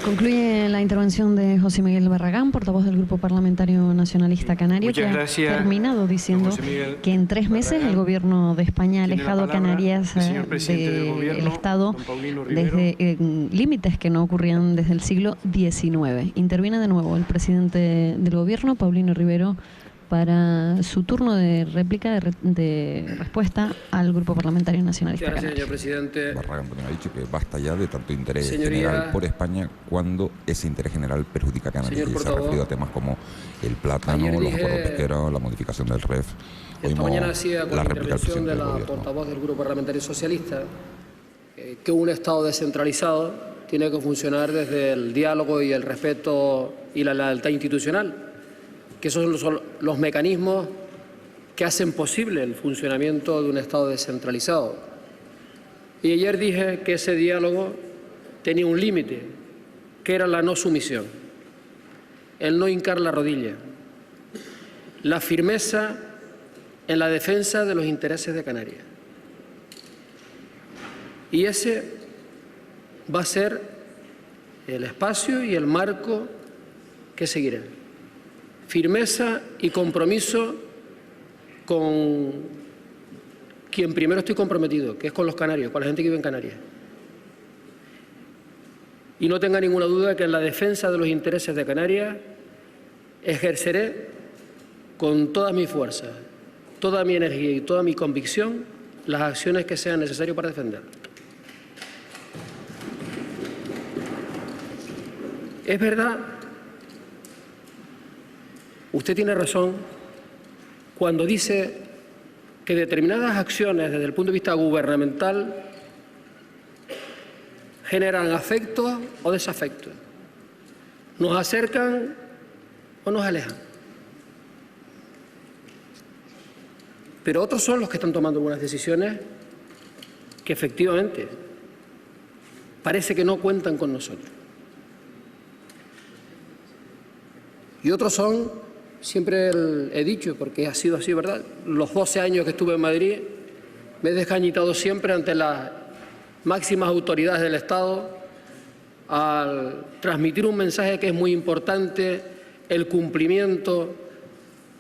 Concluye la intervención de José Miguel Barragán, portavoz del Grupo Parlamentario Nacionalista Canario, que ha terminado diciendo que en 3 meses el Gobierno de España ha alejado a Canarias del Estado desde límites que no ocurrían desde el siglo XIX. Interviene de nuevo el presidente del Gobierno, Paulino Rivero, para su turno de réplica, de respuesta al Grupo Parlamentario Nacionalista Gracias, Canario. señor presidente. Barragán ha dicho que basta ya de tanto interés general por España cuando ese interés general perjudica a Canarias. Y se ha referido a temas como el plátano, los acuerdos pesqueros, la modificación del REF. Esta mañana decía con la intervención de la portavoz del Grupo Parlamentario Socialista que un Estado descentralizado tiene que funcionar desde el diálogo y el respeto y la lealtad institucional, que esos son los mecanismos que hacen posible el funcionamiento de un Estado descentralizado. Y ayer dije que ese diálogo tenía un límite, que era la no sumisión, el no hincar la rodilla, la firmeza en la defensa de los intereses de Canarias. Y ese va a ser el espacio y el marco que seguiré. Firmeza y compromiso con quien primero estoy comprometido, que es con los canarios, con la gente que vive en Canarias. Y no tenga ninguna duda que en la defensa de los intereses de Canarias ejerceré con todas mis fuerzas, toda mi energía y toda mi convicción las acciones que sean necesarias para defender. Es verdad, usted tiene razón cuando dice que determinadas acciones desde el punto de vista gubernamental generan afectos o desafectos, nos acercan o nos alejan. Pero otros son los que están tomando algunas decisiones que efectivamente parece que no cuentan con nosotros. Y otros son, siempre he dicho, porque ha sido así, ¿verdad? Los 12 años que estuve en Madrid me he descañitado siempre ante las máximas autoridades del Estado al transmitir un mensaje que es muy importante, el cumplimiento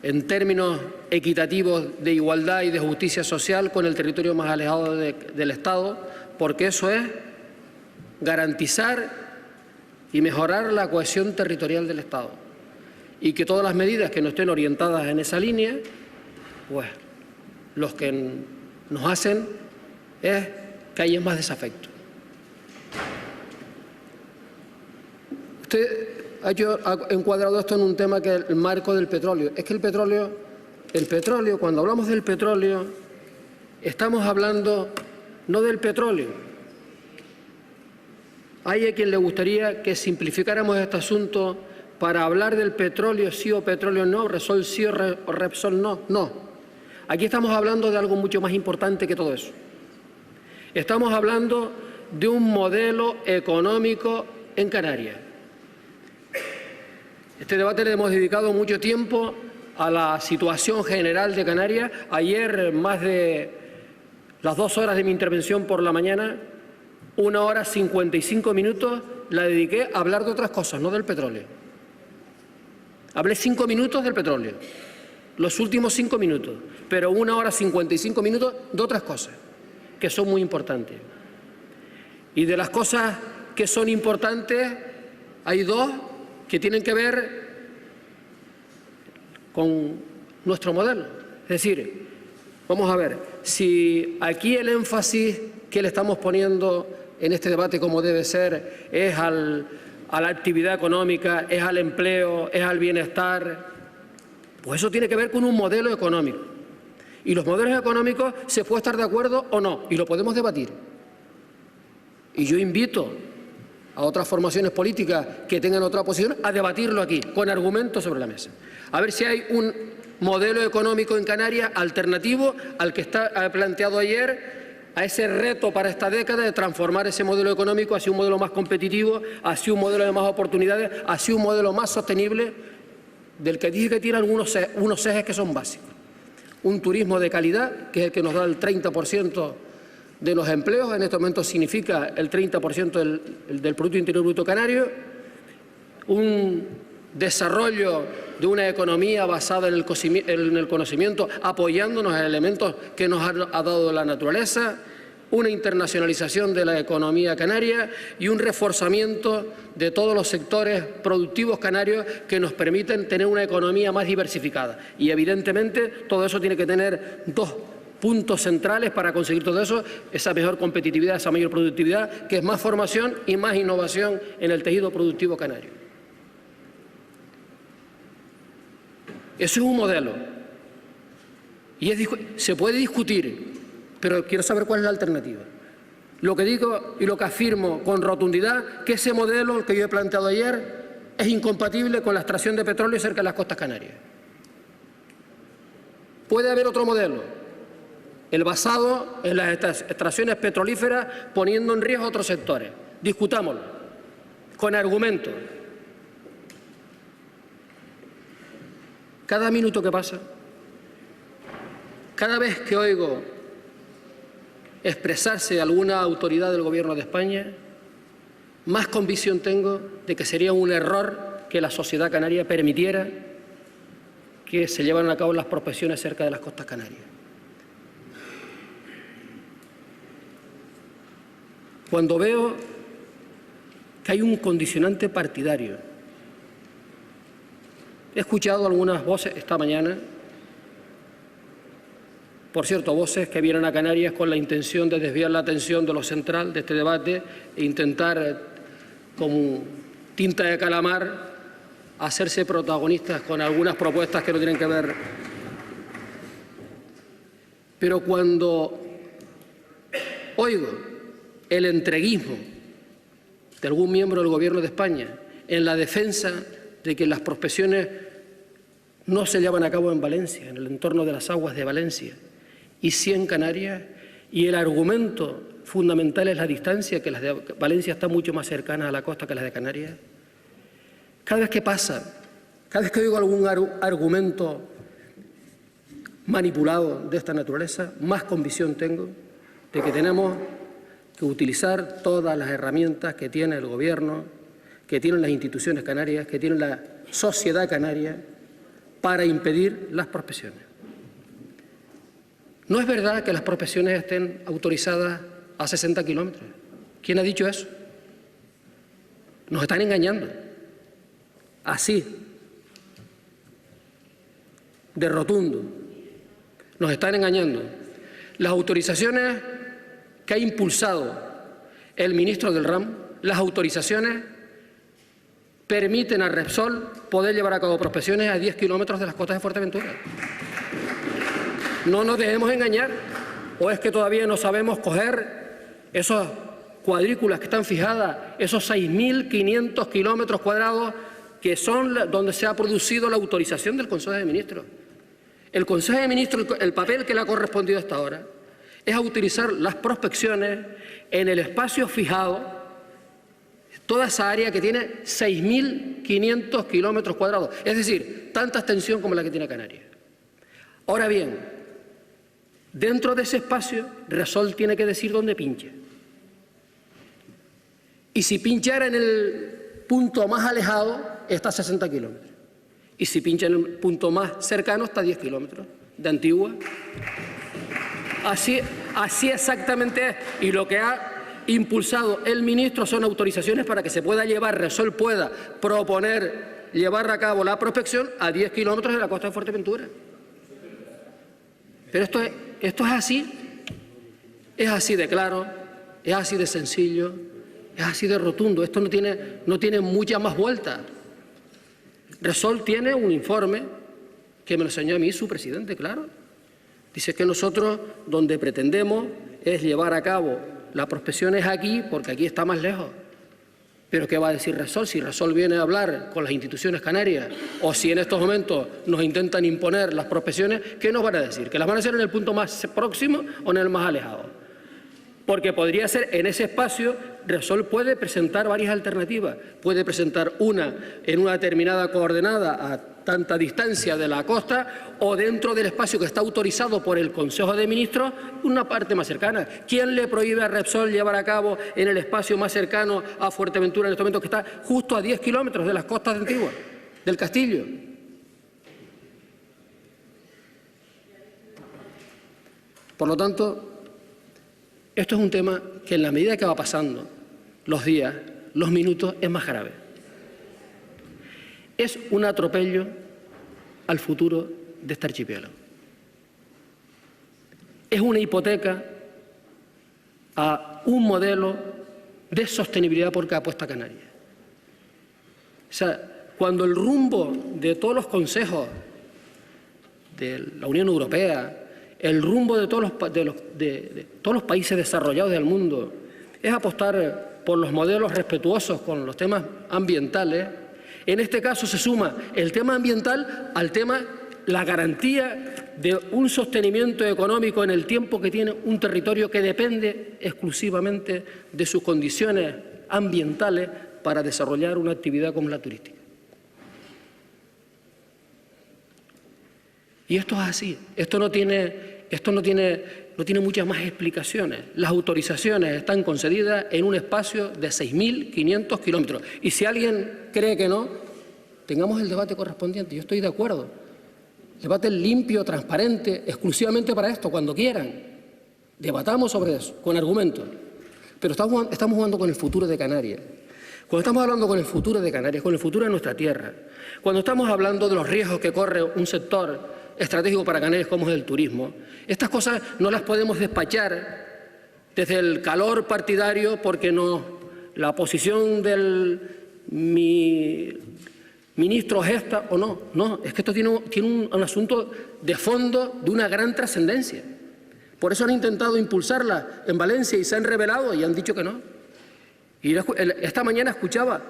en términos equitativos de igualdad y de justicia social con el territorio más alejado del Estado, porque eso es garantizar y mejorar la cohesión territorial del Estado. Y que todas las medidas que no estén orientadas en esa línea, pues los que nos hacen es que haya más desafecto. Usted ha encuadrado esto en un tema que es el marco del petróleo. Es que el petróleo, cuando hablamos del petróleo, estamos hablando no del petróleo. Hay a quien le gustaría que simplificáramos este asunto para hablar del petróleo sí o petróleo no, Repsol sí o Repsol no. No. Aquí estamos hablando de algo mucho más importante que todo eso. Estamos hablando de un modelo económico en Canarias. Este debate le hemos dedicado mucho tiempo a la situación general de Canarias. Ayer, más de las 2 horas de mi intervención por la mañana, 1 hora 55 minutos, la dediqué a hablar de otras cosas, no del petróleo. Hablé 5 minutos del petróleo, los últimos 5 minutos, pero 1 hora 55 minutos de otras cosas, que son muy importantes. Y de las cosas que son importantes, hay 2 que tienen que ver con nuestro modelo. Es decir, vamos a ver, si aquí el énfasis que le estamos poniendo en este debate, como debe ser, es a la actividad económica, es al empleo, es al bienestar, pues eso tiene que ver con un modelo económico. Y los modelos económicos se puede estar de acuerdo o no, y lo podemos debatir. Y yo invito a otras formaciones políticas que tengan otra posición a debatirlo aquí, con argumentos sobre la mesa. A ver si hay un modelo económico en Canarias alternativo al que está planteado ayer, a ese reto para esta década de transformar ese modelo económico hacia un modelo más competitivo, hacia un modelo de más oportunidades, hacia un modelo más sostenible, del que dije que tiene unos ejes que son básicos. Un turismo de calidad, que es el que nos da el 30% de los empleos, en este momento significa el 30% del Producto Interior Bruto canario, un desarrollo de una economía basada en el conocimiento, apoyándonos en elementos que nos ha dado la naturaleza, una internacionalización de la economía canaria y un reforzamiento de todos los sectores productivos canarios que nos permiten tener una economía más diversificada. Y evidentemente todo eso tiene que tener dos puntos centrales para conseguir todo eso, esa mejor competitividad, esa mayor productividad, que es más formación y más innovación en el tejido productivo canario. Eso es un modelo. Y se puede discutir, pero quiero saber cuál es la alternativa. Lo que digo y lo que afirmo con rotundidad, que ese modelo que yo he planteado ayer es incompatible con la extracción de petróleo cerca de las costas canarias. Puede haber otro modelo, el basado en las extracciones petrolíferas poniendo en riesgo a otros sectores. Discutámoslo, con argumentos. Cada minuto que pasa, cada vez que oigo expresarse alguna autoridad del Gobierno de España, más convicción tengo de que sería un error que la sociedad canaria permitiera que se llevaran a cabo las prospecciones cerca de las costas canarias. Cuando veo que hay un condicionante partidario, he escuchado algunas voces esta mañana, por cierto, voces que vienen a Canarias con la intención de desviar la atención de lo central de este debate e intentar, como tinta de calamar, hacerse protagonistas con algunas propuestas que no tienen que ver. Pero cuando oigo el entreguismo de algún miembro del Gobierno de España en la defensa de que las prospecciones no se llevan a cabo en Valencia, en el entorno de las aguas de Valencia, y sí en Canarias, y el argumento fundamental es la distancia, que las de Valencia están mucho más cercanas a la costa que las de Canarias. Cada vez que pasa, cada vez que oigo algún argumento manipulado de esta naturaleza, más convicción tengo de que tenemos que utilizar todas las herramientas que tiene el Gobierno, que tienen las instituciones canarias, que tiene la sociedad canaria, para impedir las prospecciones. No es verdad que las prospecciones estén autorizadas a 60 kilómetros. ¿Quién ha dicho eso? Nos están engañando. Así, de rotundo. Nos están engañando. Las autorizaciones que ha impulsado el ministro del RAM, las autorizaciones permiten a Repsol poder llevar a cabo prospecciones a 10 kilómetros de las costas de Fuerteventura. No nos dejemos engañar, o es que todavía no sabemos coger esas cuadrículas que están fijadas, esos 6.500 kilómetros cuadrados que son donde se ha producido la autorización del Consejo de Ministros. El Consejo de Ministros, el papel que le ha correspondido hasta ahora, es a utilizar las prospecciones en el espacio fijado, toda esa área que tiene 6.500 kilómetros cuadrados, es decir, tanta extensión como la que tiene Canarias. Ahora bien, dentro de ese espacio, Repsol tiene que decir dónde pincha. Y si pinchara en el punto más alejado, está a 60 kilómetros. Y si pincha en el punto más cercano, está a 10 kilómetros de Antigua. Así exactamente es. Y lo que ha impulsado el ministro son autorizaciones para que se pueda llevar, Repsol pueda proponer llevar a cabo la prospección a 10 kilómetros de la costa de Fuerteventura. Pero esto es así de claro, es así de sencillo, es así de rotundo. Esto no tiene mucha más vuelta. Repsol tiene un informe que me lo enseñó a mí su presidente, claro. Dice que nosotros donde pretendemos es llevar a cabo la prospección es aquí porque aquí está más lejos. Pero ¿qué va a decir Repsol? Si Repsol viene a hablar con las instituciones canarias o si en estos momentos nos intentan imponer las prospecciones, ¿qué nos van a decir? ¿Que las van a hacer en el punto más próximo o en el más alejado? Porque podría ser en ese espacio, Repsol puede presentar varias alternativas. Puede presentar una en una determinada coordenada a tanta distancia de la costa o dentro del espacio que está autorizado por el Consejo de Ministros, una parte más cercana. ¿Quién le prohíbe a Repsol llevar a cabo en el espacio más cercano a Fuerteventura en este momento, que está justo a 10 kilómetros de las costas de Antigua, del Castillo? Por lo tanto, esto es un tema que en la medida que va pasando los días, los minutos, es más grave. Es un atropello al futuro de este archipiélago. Es una hipoteca a un modelo de sostenibilidad por que apuesta Canarias. O sea, cuando el rumbo de todos los consejos de la Unión Europea, el rumbo de todos los países desarrollados del mundo, es apostar por los modelos respetuosos con los temas ambientales, en este caso se suma el tema ambiental al tema, la garantía de un sostenimiento económico en el tiempo que tiene un territorio que depende exclusivamente de sus condiciones ambientales para desarrollar una actividad como la turística. Y esto es así, esto no tiene muchas más explicaciones. Las autorizaciones están concedidas en un espacio de 6.500 kilómetros. Y si alguien cree que no, tengamos el debate correspondiente. Yo estoy de acuerdo. Debate limpio, transparente, exclusivamente para esto, cuando quieran. Debatamos sobre eso, con argumentos. Pero estamos jugando con el futuro de Canarias. Cuando estamos hablando con el futuro de Canarias, con el futuro de nuestra tierra, cuando estamos hablando de los riesgos que corre un sector estratégico para Canarias como es el turismo, estas cosas no las podemos despachar desde el calor partidario porque la posición del ministro es esta o no. No, es que esto tiene un asunto de fondo de una gran trascendencia. Por eso han intentado impulsarla en Valencia y se han rebelado y han dicho que no. Y esta mañana escuchaba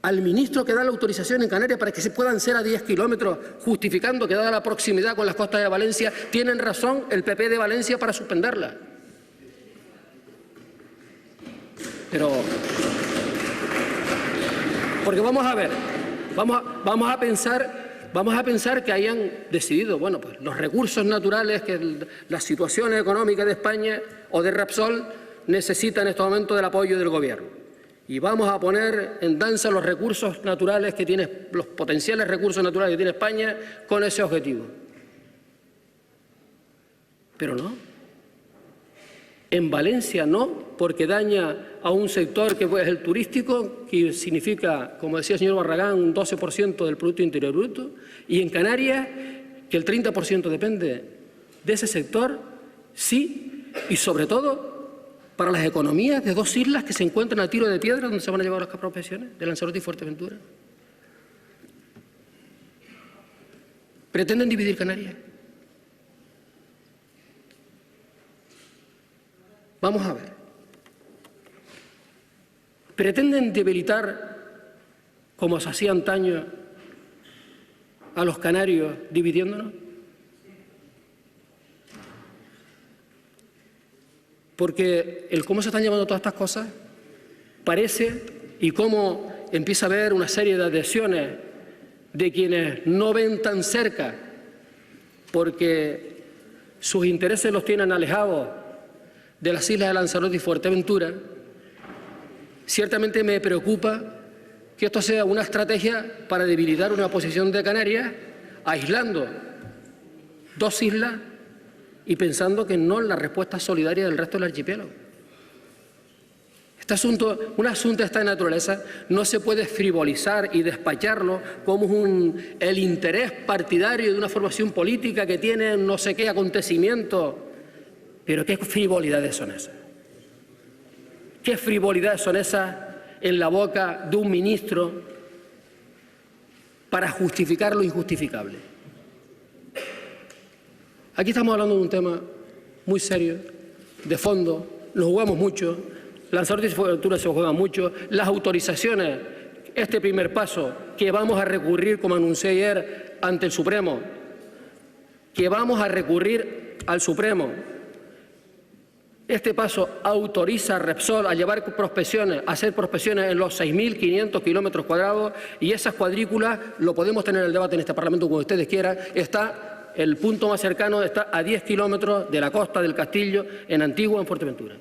al ministro que da la autorización en Canarias para que se puedan ser a 10 kilómetros, justificando que dada la proximidad con las costas de Valencia, tienen razón el PP de Valencia para suspenderla. Pero, porque vamos a ver, vamos a pensar que hayan decidido, bueno, pues los recursos naturales, que la situación económica de España o de Repsol necesita en este momento del apoyo del Gobierno. Y vamos a poner en danza los recursos naturales que tiene, los potenciales recursos naturales que tiene España con ese objetivo. Pero no. En Valencia no, porque daña a un sector que es el turístico, que significa, como decía el señor Barragán, un 12% del Producto Interior Bruto, y en Canarias, que el 30% depende de ese sector, sí, y sobre todo para las economías de dos islas que se encuentran a tiro de piedra donde se van a llevar las profesiones, de Lanzarote y Fuerteventura. ¿Pretenden dividir Canarias? Vamos a ver. ¿Pretenden debilitar, como se hacía antaño, a los canarios dividiéndonos? Porque el cómo se están llevando todas estas cosas parece, y cómo empieza a haber una serie de adhesiones de quienes no ven tan cerca porque sus intereses los tienen alejados de las islas de Lanzarote y Fuerteventura, ciertamente me preocupa que esto sea una estrategia para debilitar una posición de Canarias, aislando dos islas y pensando que no es la respuesta solidaria del resto del archipiélago. Un asunto de esta naturaleza no se puede frivolizar y despacharlo como el interés partidario de una formación política que tiene no sé qué acontecimiento. Pero ¿qué frivolidades son esas? ¿Qué frivolidades son esas en la boca de un ministro para justificar lo injustificable? Aquí estamos hablando de un tema muy serio, de fondo, lo jugamos mucho, Lanzarote y Fuerteventura se juegan mucho, las autorizaciones, este primer paso que vamos a recurrir, como anuncié ayer, ante el Supremo, que vamos a recurrir al Supremo Este paso autoriza a Repsol a llevar prospecciones, a hacer prospecciones en los 6.500 kilómetros cuadrados, y esas cuadrículas, lo podemos tener en el debate en este Parlamento como ustedes quieran, el punto más cercano está a 10 kilómetros de la costa del Castillo, en Antigua, en Fuerteventura.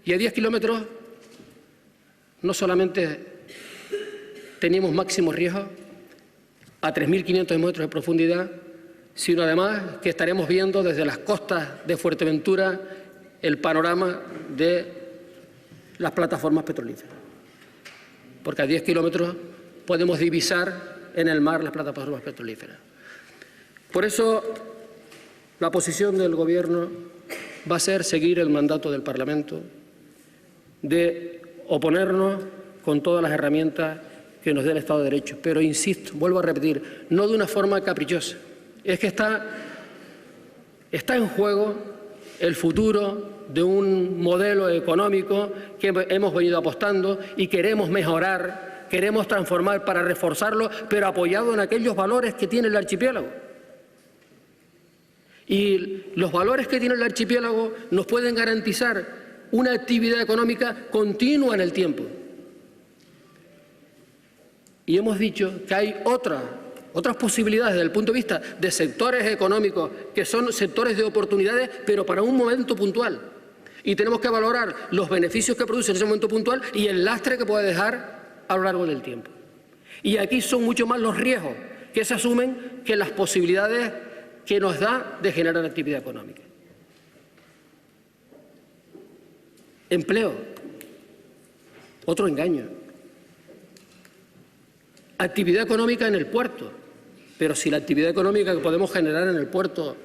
Y a 10 kilómetros no solamente tenemos máximo riesgo a 3.500 metros de profundidad, sino además que estaremos viendo desde las costas de Fuerteventura el panorama de las plataformas petrolíferas. Porque a 10 kilómetros podemos divisar en el mar las plataformas petrolíferas. Por eso, la posición del Gobierno va a ser seguir el mandato del Parlamento de oponernos con todas las herramientas que nos dé el Estado de Derecho. Pero insisto, vuelvo a repetir, no de una forma caprichosa. Es que está en juego el futuro de un modelo económico que hemos venido apostando y queremos mejorar, queremos transformar para reforzarlo, pero apoyado en aquellos valores que tiene el archipiélago. Y los valores que tiene el archipiélago nos pueden garantizar una actividad económica continua en el tiempo. Y hemos dicho que hay otras posibilidades desde el punto de vista de sectores económicos que son sectores de oportunidades, pero para un momento puntual. Y tenemos que valorar los beneficios que produce en ese momento puntual y el lastre que puede dejar a lo largo del tiempo. Y aquí son mucho más los riesgos que se asumen que las posibilidades que nos da de generar actividad económica. Empleo, otro engaño. Actividad económica en el puerto, pero si la actividad económica que podemos generar en el puerto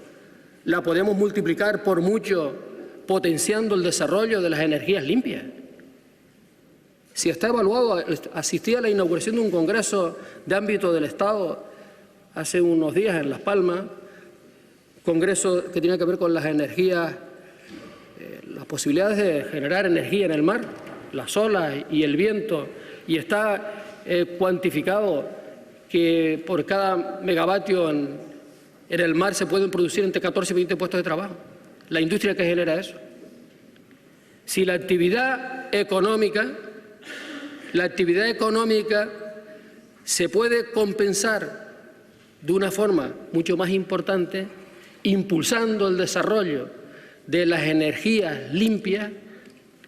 la podemos multiplicar por mucho potenciando el desarrollo de las energías limpias. Si está evaluado, asistí a la inauguración de un congreso de ámbito del Estado hace unos días en Las Palmas, congreso que tiene que ver con las energías, las posibilidades de generar energía en el mar, las olas y el viento, y está cuantificado que por cada megavatio en el mar se pueden producir entre 14 y 20 puestos de trabajo. La industria que genera eso. Si la actividad económica se puede compensar de una forma mucho más importante, impulsando el desarrollo de las energías limpias,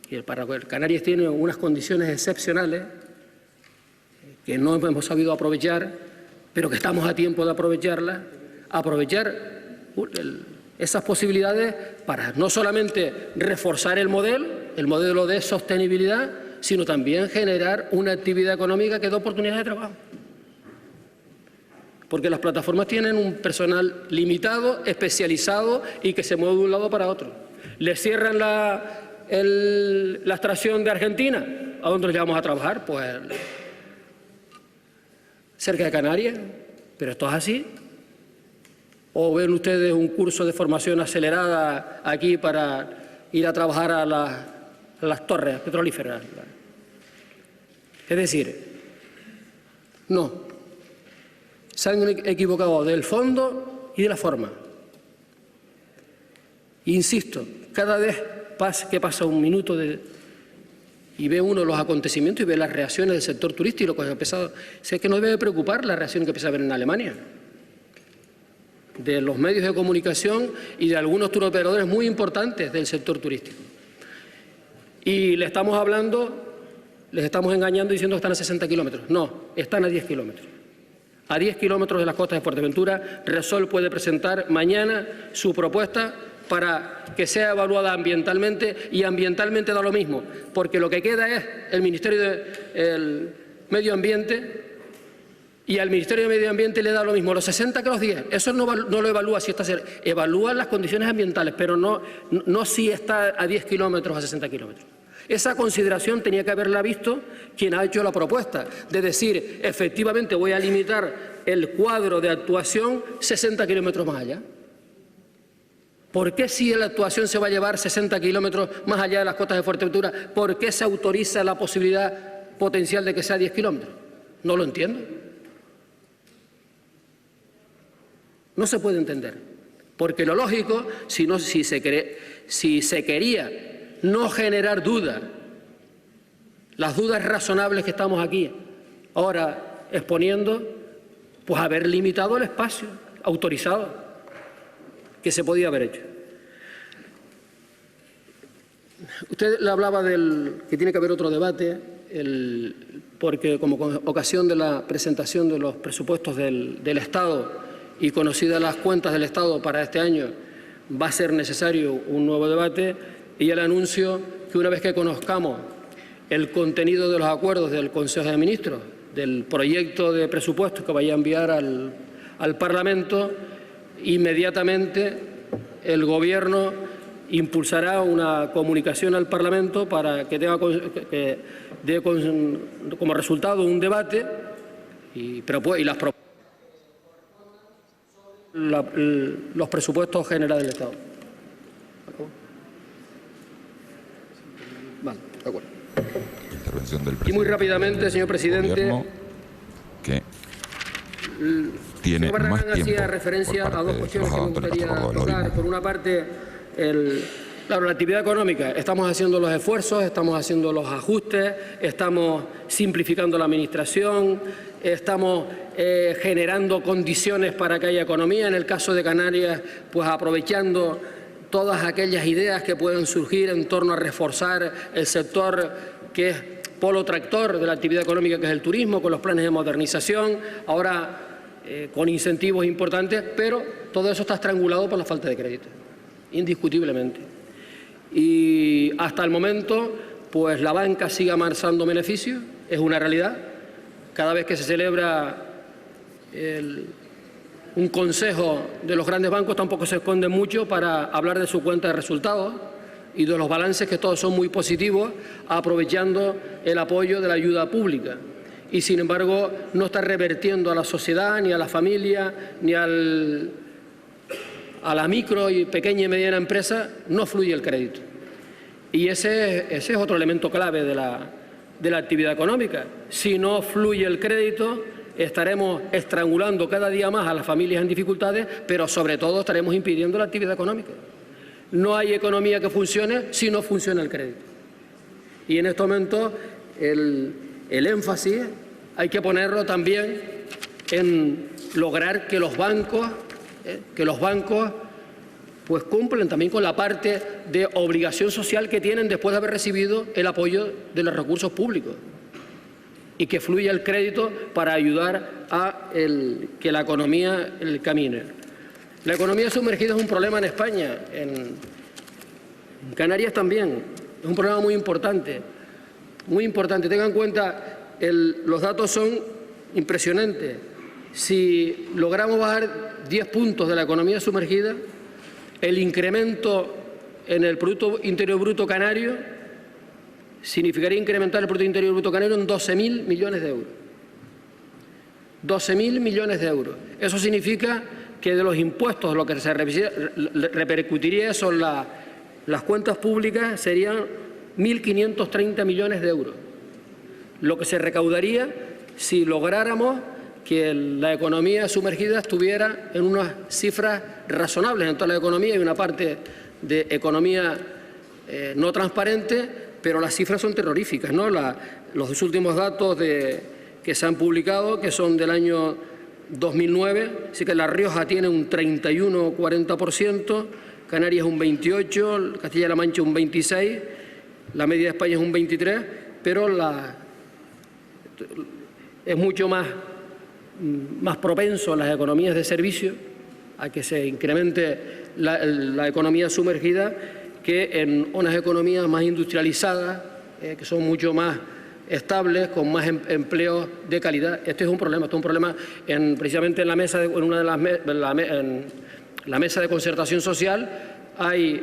que para Canarias tiene unas condiciones excepcionales que no hemos sabido aprovechar, pero que estamos a tiempo de aprovecharlas, aprovechar esas posibilidades para no solamente reforzar el modelo de sostenibilidad, sino también generar una actividad económica que dé oportunidades de trabajo. Porque las plataformas tienen un personal limitado, especializado y que se mueve de un lado para otro. Les cierran la extracción de Argentina. ¿A dónde los llevamos a trabajar? Pues cerca de Canarias, pero esto es así. ¿O ven ustedes un curso de formación acelerada aquí para ir a trabajar a las torres petrolíferas? Es decir, no. Se han equivocado del fondo y de la forma. Insisto, cada vez que pasa un minuto y ve uno los acontecimientos y ve las reacciones del sector turístico, que ha empezado, sé que no debe preocupar la reacción que empieza a haber en Alemania, de los medios de comunicación y de algunos turoperadores muy importantes del sector turístico. Y les estamos engañando diciendo que están a 60 kilómetros. No, están a 10 kilómetros. A 10 kilómetros de las costas de Fuerteventura, Repsol puede presentar mañana su propuesta para que sea evaluada ambientalmente, y ambientalmente da lo mismo, porque lo que queda es el Ministerio del Medio Ambiente, y al Ministerio de Medio Ambiente le da lo mismo los 60 que los 10. Eso no lo evalúa si está cerca, evalúa las condiciones ambientales, pero no si está a 10 kilómetros o a 60 kilómetros. Esa consideración tenía que haberla visto quien ha hecho la propuesta, de decir, efectivamente voy a limitar el cuadro de actuación 60 kilómetros más allá. ¿Por qué si la actuación se va a llevar 60 kilómetros más allá de las costas de Fuerteventura, por qué se autoriza la posibilidad potencial de que sea 10 kilómetros? No lo entiendo. No se puede entender. Porque lo lógico, si se quería no generar dudas, las dudas razonables que estamos aquí ahora exponiendo, pues haber limitado el espacio autorizado que se podía haber hecho. Usted le hablaba que tiene que haber otro debate, porque como ocasión de la presentación de los presupuestos del Estado y conocidas las cuentas del Estado para este año, va a ser necesario un nuevo debate, y ya le anuncio que una vez que conozcamos el contenido de los acuerdos del Consejo de Ministros, del proyecto de presupuestos que vaya a enviar al Parlamento, inmediatamente el Gobierno impulsará una comunicación al Parlamento para que dé como resultado un debate y las propuestas. Los presupuestos generales del Estado. Vale, de acuerdo. Intervención del presidente. Y muy rápidamente, señor presidente, que tiene más tiempo hacía referencia a dos cuestiones que me gustaría tocar. Por una parte, claro, la actividad económica. Estamos haciendo los esfuerzos, estamos haciendo los ajustes, estamos simplificando la administración, estamos generando condiciones para que haya economía. En el caso de Canarias, pues aprovechando todas aquellas ideas que pueden surgir en torno a reforzar el sector que es polo tractor de la actividad económica, que es el turismo, con los planes de modernización, ahora con incentivos importantes, pero todo eso está estrangulado por la falta de crédito, indiscutiblemente. Y hasta el momento, pues la banca sigue amasando beneficios, es una realidad. Cada vez que se celebra un consejo de los grandes bancos, tampoco se esconden mucho para hablar de su cuenta de resultados y de los balances, que todos son muy positivos, aprovechando el apoyo de la ayuda pública. Y sin embargo, no está revertiendo a la sociedad, ni a la familia, ni a la micro y pequeña y mediana empresa, no fluye el crédito. Y ese es otro elemento clave de la actividad económica. Si no fluye el crédito, estaremos estrangulando cada día más a las familias en dificultades, pero sobre todo estaremos impidiendo la actividad económica. No hay economía que funcione si no funciona el crédito. Y en este momento el énfasis hay que ponerlo también en lograr que los bancos pues cumplen también con la parte de obligación social que tienen después de haber recibido el apoyo de los recursos públicos, y que fluya el crédito para ayudar a que la economía camine. La economía sumergida es un problema en España, en Canarias también, es un problema muy importante, muy importante. Tengan en cuenta, los datos son impresionantes. Si logramos bajar 10 puntos de la economía sumergida, el incremento en el Producto Interior Bruto canario significaría incrementar el Producto Interior Bruto canario en 12.000 millones de euros. 12.000 millones de euros. Eso significa que de los impuestos lo que se repercutiría son las cuentas públicas, serían 1.530 millones de euros. Lo que se recaudaría si lográramos que la economía sumergida estuviera en unas cifras razonables. En toda la economía hay una parte de economía no transparente, pero las cifras son terroríficas, ¿no? Los dos últimos datos que se han publicado, que son del año 2009, así que La Rioja tiene un 31-40%, Canarias un 28%, Castilla-La Mancha un 26%, la media de España es un 23%, pero es mucho más propenso en las economías de servicio a que se incremente la economía sumergida que en unas economías más industrializadas, que son mucho más estables, con más empleos de calidad. Este es un problema, precisamente en la mesa la mesa de concertación social hay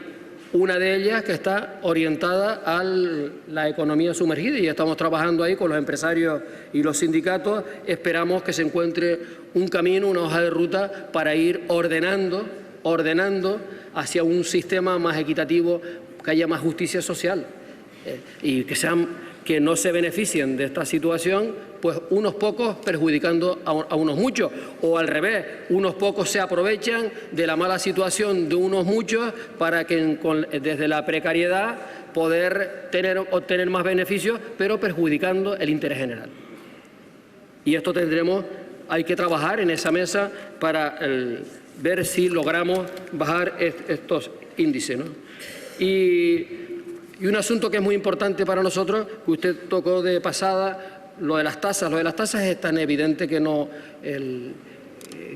una de ellas que está orientada a la economía sumergida, y estamos trabajando ahí con los empresarios y los sindicatos. Esperamos que se encuentre un camino, una hoja de ruta para ir ordenando hacia un sistema más equitativo, que haya más justicia social y que no se beneficien de esta situación pues unos pocos perjudicando a unos muchos, o al revés, unos pocos se aprovechan de la mala situación de unos muchos para que desde la precariedad poder obtener más beneficios, pero perjudicando el interés general. Y esto hay que trabajar en esa mesa para ver si logramos bajar estos índices, ¿no? Y un asunto que es muy importante para nosotros, que usted tocó de pasada, lo de las tasas. Lo de las tasas es tan evidente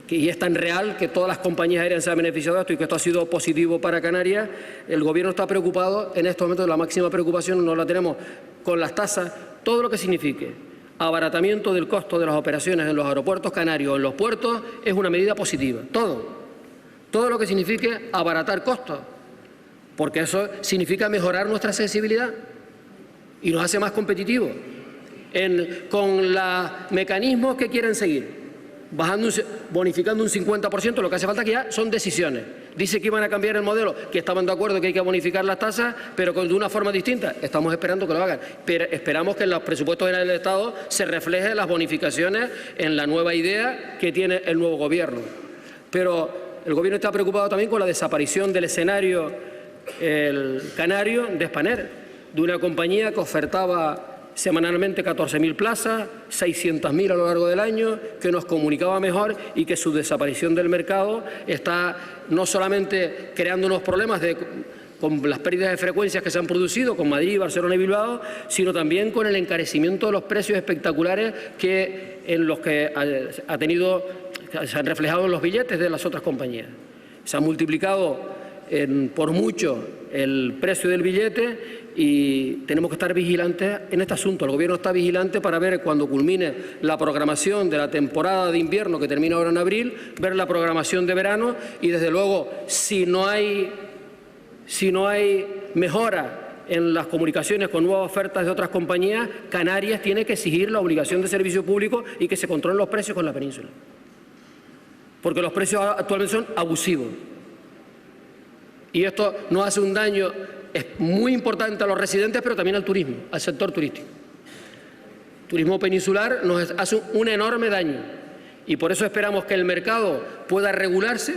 y es tan real que todas las compañías aéreas se han beneficiado de esto y que esto ha sido positivo para Canarias. El Gobierno está preocupado, en estos momentos la máxima preocupación no la tenemos con las tasas, todo lo que signifique abaratamiento del costo de las operaciones en los aeropuertos canarios, en los puertos, es una medida positiva. Todo lo que signifique abaratar costos, porque eso significa mejorar nuestra accesibilidad y nos hace más competitivos con los mecanismos que quieren seguir. Bonificando un 50%, lo que hace falta que ya son decisiones. Dice que iban a cambiar el modelo, que estaban de acuerdo que hay que bonificar las tasas, pero de una forma distinta. Estamos esperando que lo hagan. Pero esperamos que en los presupuestos generales del Estado se reflejen las bonificaciones en la nueva idea que tiene el nuevo Gobierno. Pero el Gobierno está preocupado también con la desaparición del escenario canario de Spanair, de una compañía que ofertaba semanalmente 14.000 plazas, 600.000 a lo largo del año, que nos comunicaba mejor y que su desaparición del mercado está no solamente creando unos problemas con las pérdidas de frecuencias que se han producido con Madrid, Barcelona y Bilbao, sino también con el encarecimiento de los precios espectaculares en los que se han reflejado en los billetes de las otras compañías. Se ha multiplicado por mucho el precio del billete y tenemos que estar vigilantes en este asunto. El Gobierno está vigilante para ver cuando culmine la programación de la temporada de invierno que termina ahora en abril, ver la programación de verano y desde luego si no hay mejora en las comunicaciones con nuevas ofertas de otras compañías, Canarias tiene que exigir la obligación de servicio público y que se controlen los precios con la península. Porque los precios actualmente son abusivos. Y esto nos hace un daño muy importante a los residentes, pero también al turismo, al sector turístico. El turismo peninsular nos hace un enorme daño y por eso esperamos que el mercado pueda regularse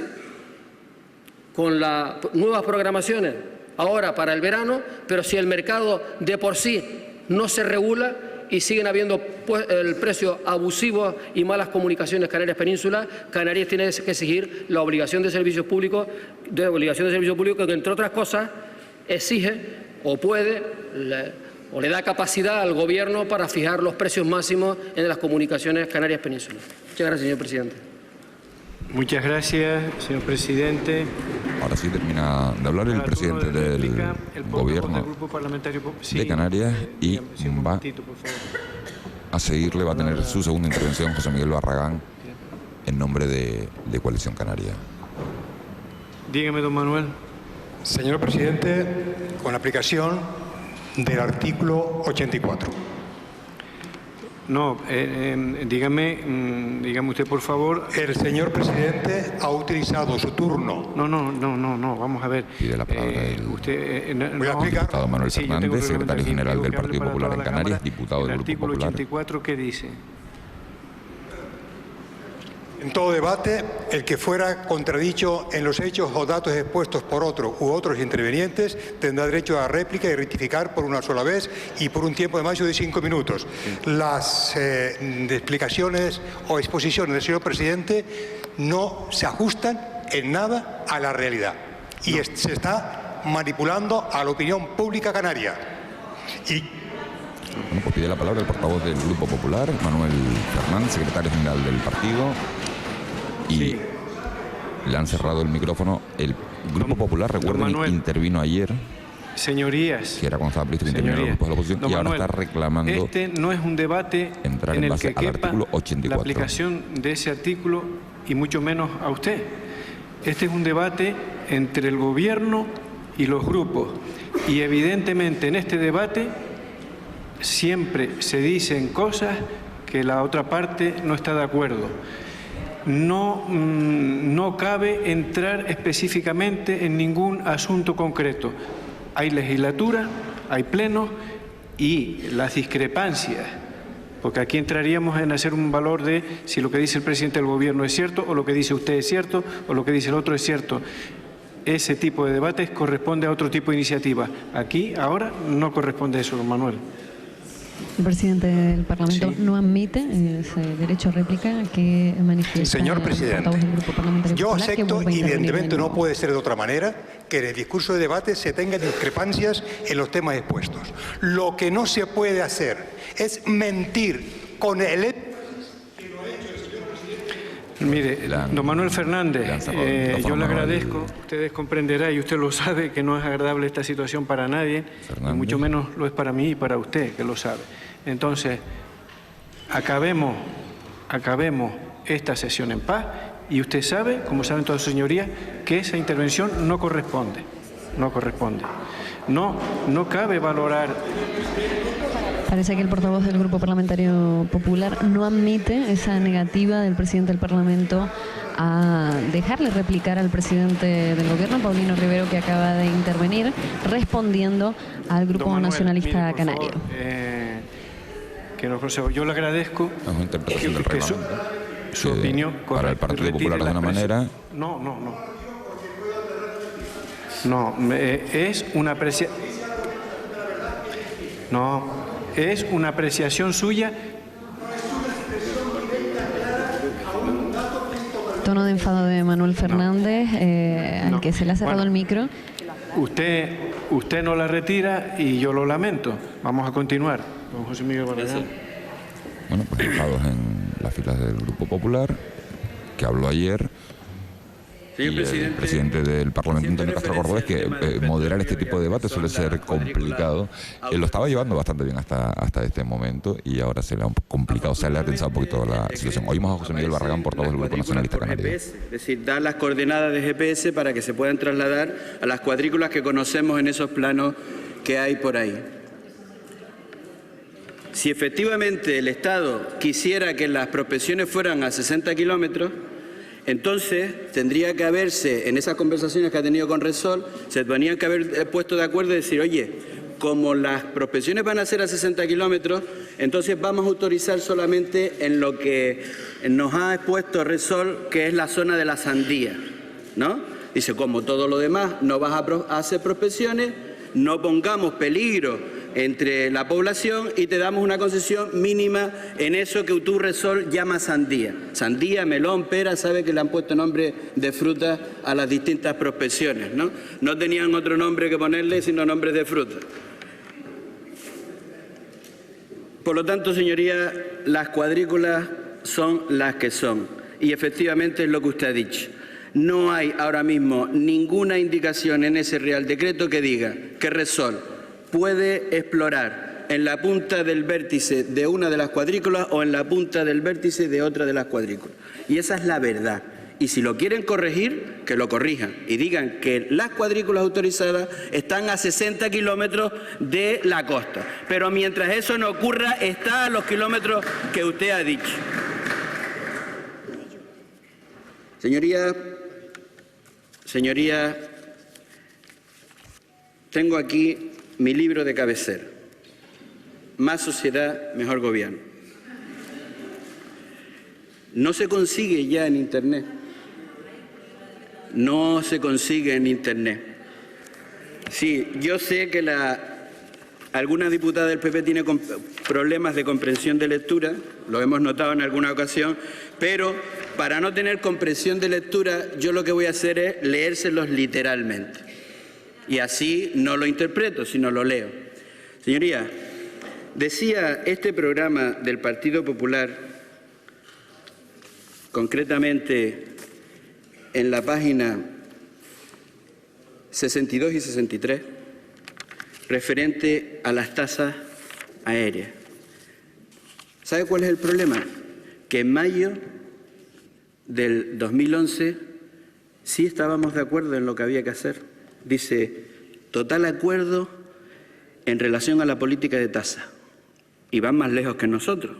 con las nuevas programaciones ahora para el verano, pero si el mercado de por sí no se regula y siguen habiendo el precio abusivo y malas comunicaciones Canarias Península, Canarias tiene que exigir la obligación de servicios públicos, que entre otras cosas exige o puede o le da capacidad al Gobierno para fijar los precios máximos en las comunicaciones Canarias Península. Muchas gracias, señor presidente. Muchas gracias, señor presidente. Ahora sí termina de hablar el presidente del Gobierno de Canarias y va a seguirle, va a tener su segunda intervención José Miguel Barragán en nombre de Coalición Canaria. Dígame, don Manuel. Señor presidente, con aplicación del artículo 84. No, dígame usted, por favor. El señor presidente ha utilizado su turno. No, vamos a ver. Pide la palabra voy a explicar. Diputado Manuel Fernández, secretario general del Partido Popular en Canarias, diputado del Grupo Popular. El artículo 84, ¿qué dice? En todo debate, el que fuera contradicho en los hechos o datos expuestos por otro u otros intervinientes tendrá derecho a réplica y rectificar por una sola vez y por un tiempo de máximo de 5 minutos. Las explicaciones o exposiciones del señor presidente no se ajustan en nada a la realidad y se está manipulando a la opinión pública canaria. Bueno, pues pide la palabra el portavoz del Grupo Popular, Manuel Fernández, secretario general del partido. Y le han cerrado el micrófono. El Grupo Popular, recuerden, intervino ayer. Señorías. Que era cuando estaba previsto intervenir los grupos de la oposición y ahora está reclamando. Este no es un debate en el que quepa la aplicación de ese artículo y mucho menos a usted. Este es un debate entre el Gobierno y los grupos. Y evidentemente en este debate siempre se dicen cosas que la otra parte no está de acuerdo. No cabe entrar específicamente en ningún asunto concreto. Hay legislatura, hay pleno y las discrepancias porque aquí entraríamos en hacer un valor de si lo que dice el presidente del gobierno es cierto, o lo que dice usted es cierto, o lo que dice el otro es cierto. Ese tipo de debates corresponde a otro tipo de iniciativa. Aquí, ahora, no corresponde eso, don Manuel. El presidente del Parlamento no admite ese derecho a réplica que manifiesta. Señor presidente, del Grupo Parlamentario yo Popular, acepto, y evidentemente no puede ser de otra manera, que en el discurso de debate se tengan discrepancias en los temas expuestos. Lo que no se puede hacer es mentir con el... Mire, don Manuel Fernández, yo le agradezco, ustedes comprenderán y usted lo sabe, que no es agradable esta situación para nadie, y mucho menos lo es para mí y para usted, que lo sabe. Entonces, acabemos esta sesión en paz, y usted sabe, como saben todas sus señorías, que esa intervención no corresponde. No cabe valorar... Parece que el portavoz del Grupo Parlamentario Popular no admite esa negativa del presidente del Parlamento a dejarle replicar al presidente del Gobierno, Paulino Rivero, que acaba de intervenir, respondiendo al Grupo Manuel, Nacionalista mire, Canario. Favor, que nos consejo. Yo le agradezco su opinión. Para el Partido Popular de una manera... No, es una apreciación... No... Es una apreciación suya. Tono de enfado de Manuel Fernández, al que se le ha cerrado el micro. Usted no la retira y yo lo lamento. Vamos a continuar. Don José Miguel Barragán. Bueno, pues fijados en las filas del Grupo Popular, que habló ayer. Señor presidente, el presidente del Parlamento, Antonio Castro Cordobés, que moderar este tipo de debates suele ser complicado. Lo estaba llevando bastante bien hasta este momento, y ahora se le ha complicado, se le ha tensado un poquito la situación. Oímos a José Miguel Barragán, portavoz del Grupo Nacionalista Canario. Es decir, dar las coordenadas de GPS para que se puedan trasladar a las cuadrículas que conocemos en esos planos que hay por ahí. Si efectivamente el Estado quisiera que las prospecciones fueran a 60 kilómetros, entonces tendría que haberse, en esas conversaciones que ha tenido con Repsol, se tenían que haber puesto de acuerdo y decir, oye, como las prospecciones van a ser a 60 kilómetros, entonces vamos a autorizar solamente en lo que nos ha expuesto Repsol, que es la zona de la sandía, ¿no? Dice, como todo lo demás no vas a hacer prospecciones, no pongamos peligro entre la población y te damos una concesión mínima en eso que tú, Repsol, llamas sandía. Sandía, melón, pera, sabe que le han puesto nombre de fruta a las distintas prospecciones, ¿no? No tenían otro nombre que ponerle sino nombres de fruta. Por lo tanto, señoría, las cuadrículas son las que son. Y efectivamente es lo que usted ha dicho. No hay ahora mismo ninguna indicación en ese Real Decreto que diga que Repsol puede explorar en la punta del vértice de una de las cuadrículas o en la punta del vértice de otra de las cuadrículas. Y esa es la verdad. Y si lo quieren corregir, que lo corrijan y digan que las cuadrículas autorizadas están a 60 kilómetros de la costa. Pero mientras eso no ocurra, está a los kilómetros que usted ha dicho. Señoría, tengo aquí mi libro de cabecera, Más sociedad, mejor gobierno. No se consigue ya en Internet. No se consigue en Internet. Sí, yo sé que alguna diputada del PP tiene problemas de comprensión de lectura, lo hemos notado en alguna ocasión, pero para no tener comprensión de lectura, yo lo que voy a hacer es leérselos literalmente. Y así no lo interpreto, sino lo leo. Señoría, decía este programa del Partido Popular, concretamente en la página 62 y 63, referente a las tasas aéreas. ¿Sabe cuál es el problema? Que en mayo del 2011 sí estábamos de acuerdo en lo que había que hacer. Dice, total acuerdo en relación a la política de tasa. Y van más lejos que nosotros.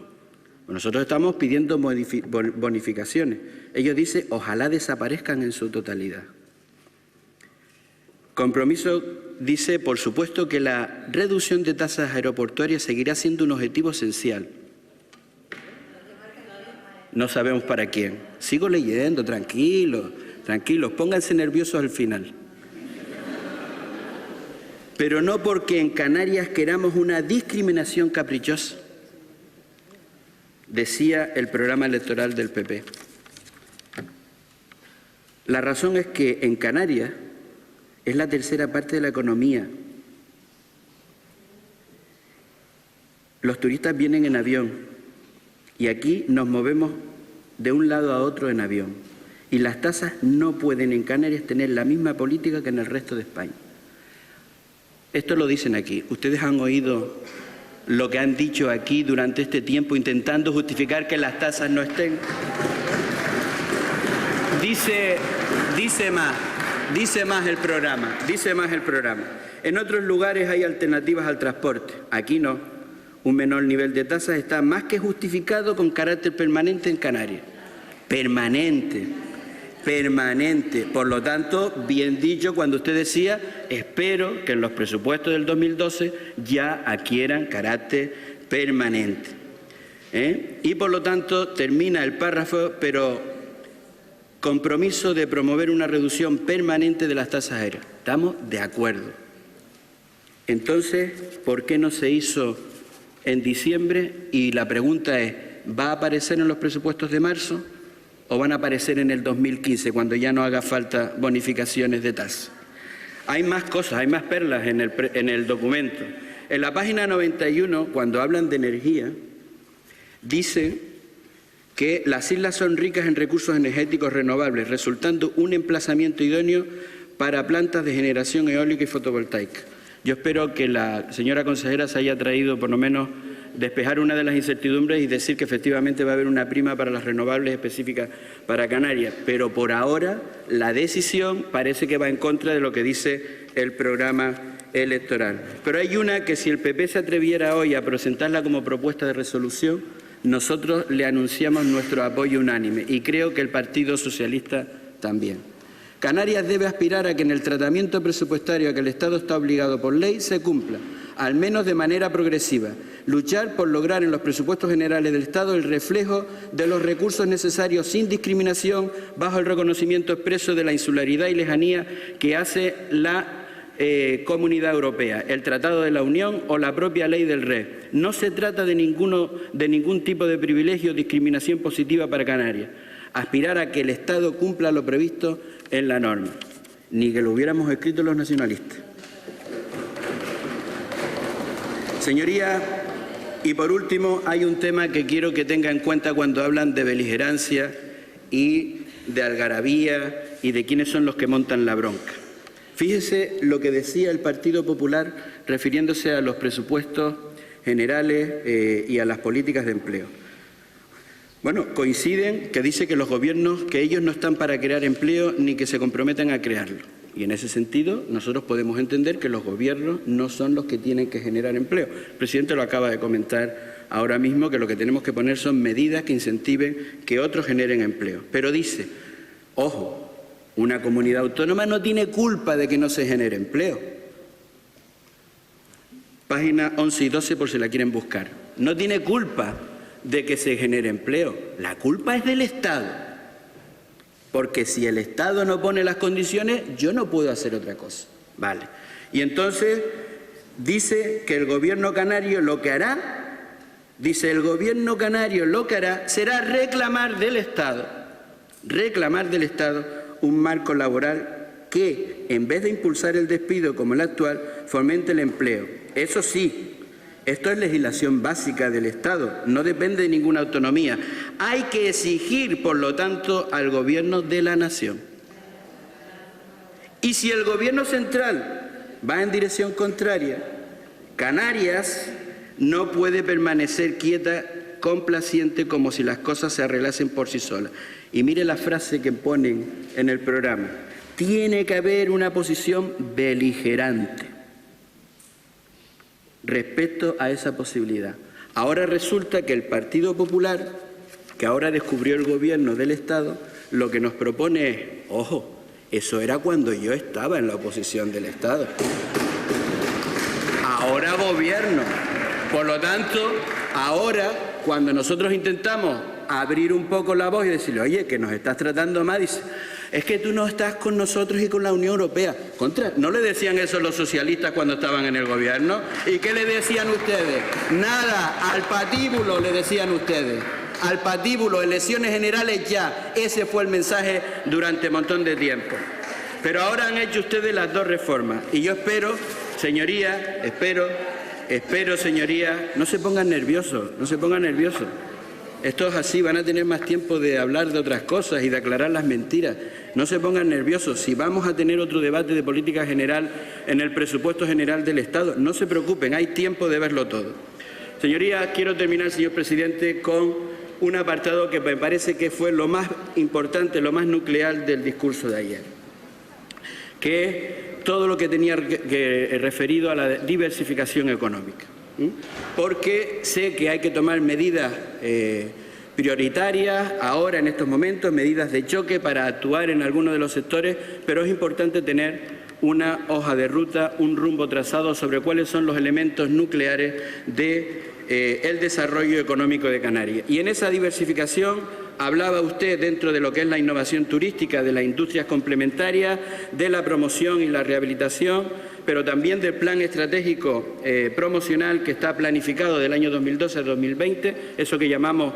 Nosotros estamos pidiendo bonificaciones. Ellos dicen, ojalá desaparezcan en su totalidad. Compromiso dice, por supuesto, que la reducción de tasas aeroportuarias seguirá siendo un objetivo esencial. no sabemos para quién. Sigo leyendo, tranquilos, pónganse nerviosos al final. Pero no porque en Canarias queramos una discriminación caprichosa, decía el programa electoral del PP. La razón es que en Canarias es la tercera parte de la economía. Los turistas vienen en avión y aquí nos movemos de un lado a otro en avión. Y las tasas no pueden en Canarias tener la misma política que en el resto de España. Esto lo dicen aquí. Ustedes han oído lo que han dicho aquí durante este tiempo intentando justificar que las tasas no estén. Dice más el programa. En otros lugares hay alternativas al transporte. Aquí no. Un menor nivel de tasas está más que justificado con carácter permanente en Canarias. Permanente. Por lo tanto, bien dicho cuando usted decía, espero que en los presupuestos del 2012 ya adquieran carácter permanente. Y por lo tanto, termina el párrafo, pero compromiso de promover una reducción permanente de las tasas aéreas. Estamos de acuerdo. Entonces, ¿por qué no se hizo en diciembre? Y la pregunta es, ¿va a aparecer en los presupuestos de marzo o van a aparecer en el 2015, cuando ya no haga falta bonificaciones de tasa? Hay más cosas, hay más perlas en el documento. En la página 91, cuando hablan de energía, dice que las islas son ricas en recursos energéticos renovables, resultando un emplazamiento idóneo para plantas de generación eólica y fotovoltaica. Yo espero que la señora consejera se haya traído por lo menos despejar una de las incertidumbres y decir que efectivamente va a haber una prima para las renovables específicas para Canarias. Pero por ahora la decisión parece que va en contra de lo que dice el programa electoral. Pero hay una que si el PP se atreviera hoy a presentarla como propuesta de resolución, nosotros le anunciamos nuestro apoyo unánime y creo que el Partido Socialista también. Canarias debe aspirar a que en el tratamiento presupuestario a que el Estado está obligado por ley se cumpla, al menos de manera progresiva. Luchar por lograr en los presupuestos generales del Estado el reflejo de los recursos necesarios sin discriminación, bajo el reconocimiento expreso de la insularidad y lejanía que hace la Comunidad Europea, el Tratado de la Unión o la propia ley del RE. No se trata de ningún tipo de privilegio o discriminación positiva para Canarias. Aspirar a que el Estado cumpla lo previsto en la norma. Ni que lo hubiéramos escrito los nacionalistas. Señorías, y por último, hay un tema que quiero que tenga en cuenta cuando hablan de beligerancia y de algarabía y de quiénes son los que montan la bronca. Fíjese lo que decía el Partido Popular refiriéndose a los presupuestos generales y a las políticas de empleo. Bueno, coinciden que dice que los gobiernos, que ellos no están para crear empleo ni que se comprometan a crearlo. Y en ese sentido, nosotros podemos entender que los gobiernos no son los que tienen que generar empleo. El presidente lo acaba de comentar ahora mismo, que lo que tenemos que poner son medidas que incentiven que otros generen empleo. Pero dice, ojo, una comunidad autónoma no tiene culpa de que no se genere empleo. Página 11 y 12 por si la quieren buscar. No tiene culpa de que se genere empleo. La culpa es del Estado. Porque si el Estado no pone las condiciones, yo no puedo hacer otra cosa. Vale. Y entonces dice que el gobierno canario lo que hará, será reclamar del Estado un marco laboral que, en vez de impulsar el despido como el actual, fomente el empleo. Eso sí, esto es legislación básica del Estado, no depende de ninguna autonomía. Hay que exigir, por lo tanto, al Gobierno de la Nación. Y si el Gobierno central va en dirección contraria, Canarias no puede permanecer quieta, complaciente, como si las cosas se arreglasen por sí solas. Y mire la frase que ponen en el programa. Tiene que haber una posición beligerante respecto a esa posibilidad. Ahora resulta que el Partido Popular, que ahora descubrió el gobierno del Estado, lo que nos propone es, ojo, eso era cuando yo estaba en la oposición del Estado. Ahora gobierno. Por lo tanto, ahora, cuando nosotros intentamos abrir un poco la voz y decirle, oye, que nos estás tratando mal. Dice, es que tú no estás con nosotros y con la Unión Europea. ¿No le decían eso los socialistas cuando estaban en el gobierno? ¿Y qué le decían ustedes? Nada, al patíbulo le decían ustedes. Al patíbulo, elecciones generales ya. Ese fue el mensaje durante un montón de tiempo. Pero ahora han hecho ustedes las dos reformas. Y yo espero, señorías, señorías, no se pongan nerviosos, no se pongan nerviosos. Esto es así, van a tener más tiempo de hablar de otras cosas y de aclarar las mentiras. No se pongan nerviosos. Si vamos a tener otro debate de política general en el presupuesto general del Estado, no se preocupen, hay tiempo de verlo todo. Señorías, quiero terminar, señor presidente, con un apartado que me parece que fue lo más importante, lo más nuclear del discurso de ayer, que es todo lo que tenía referido a la diversificación económica. Porque sé que hay que tomar medidas prioritarias ahora, en estos momentos, medidas de choque para actuar en algunos de los sectores, pero es importante tener una hoja de ruta, un rumbo trazado sobre cuáles son los elementos nucleares del desarrollo económico de Canarias. Y en esa diversificación hablaba usted dentro de lo que es la innovación turística, de las industrias complementarias, de la promoción y la rehabilitación, pero también del plan estratégico promocional que está planificado del año 2012 al 2020, eso que llamamos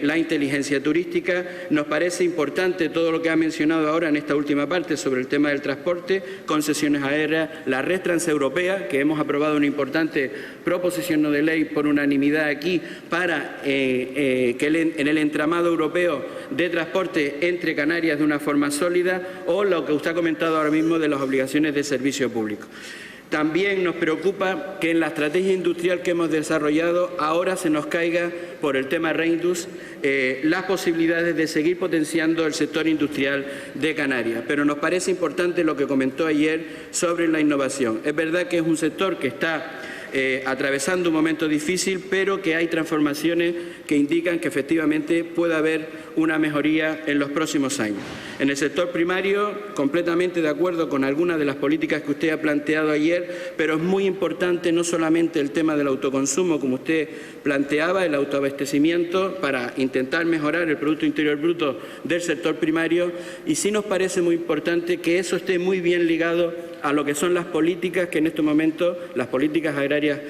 la inteligencia turística. Nos parece importante todo lo que ha mencionado ahora en esta última parte sobre el tema del transporte, concesiones aéreas, la red transeuropea, que hemos aprobado una importante proposición no de ley por unanimidad aquí para que en el entramado europeo de transporte entre Canarias de una forma sólida, o lo que usted ha comentado ahora mismo de las obligaciones de servicio público. También nos preocupa que en la estrategia industrial que hemos desarrollado ahora se nos caiga, por el tema Reindus, las posibilidades de seguir potenciando el sector industrial de Canarias. Pero nos parece importante lo que comentó ayer sobre la innovación. Es verdad que es un sector que está atravesando un momento difícil, pero que hay transformaciones que indican que efectivamente puede haber una mejoría en los próximos años. En el sector primario, completamente de acuerdo con algunas de las políticas que usted ha planteado ayer, pero es muy importante no solamente el tema del autoconsumo, como usted planteaba, el autoabastecimiento para intentar mejorar el Producto Interior Bruto del sector primario, y sí nos parece muy importante que eso esté muy bien ligado a lo que son las políticas que en estos momentos, las políticas agrarias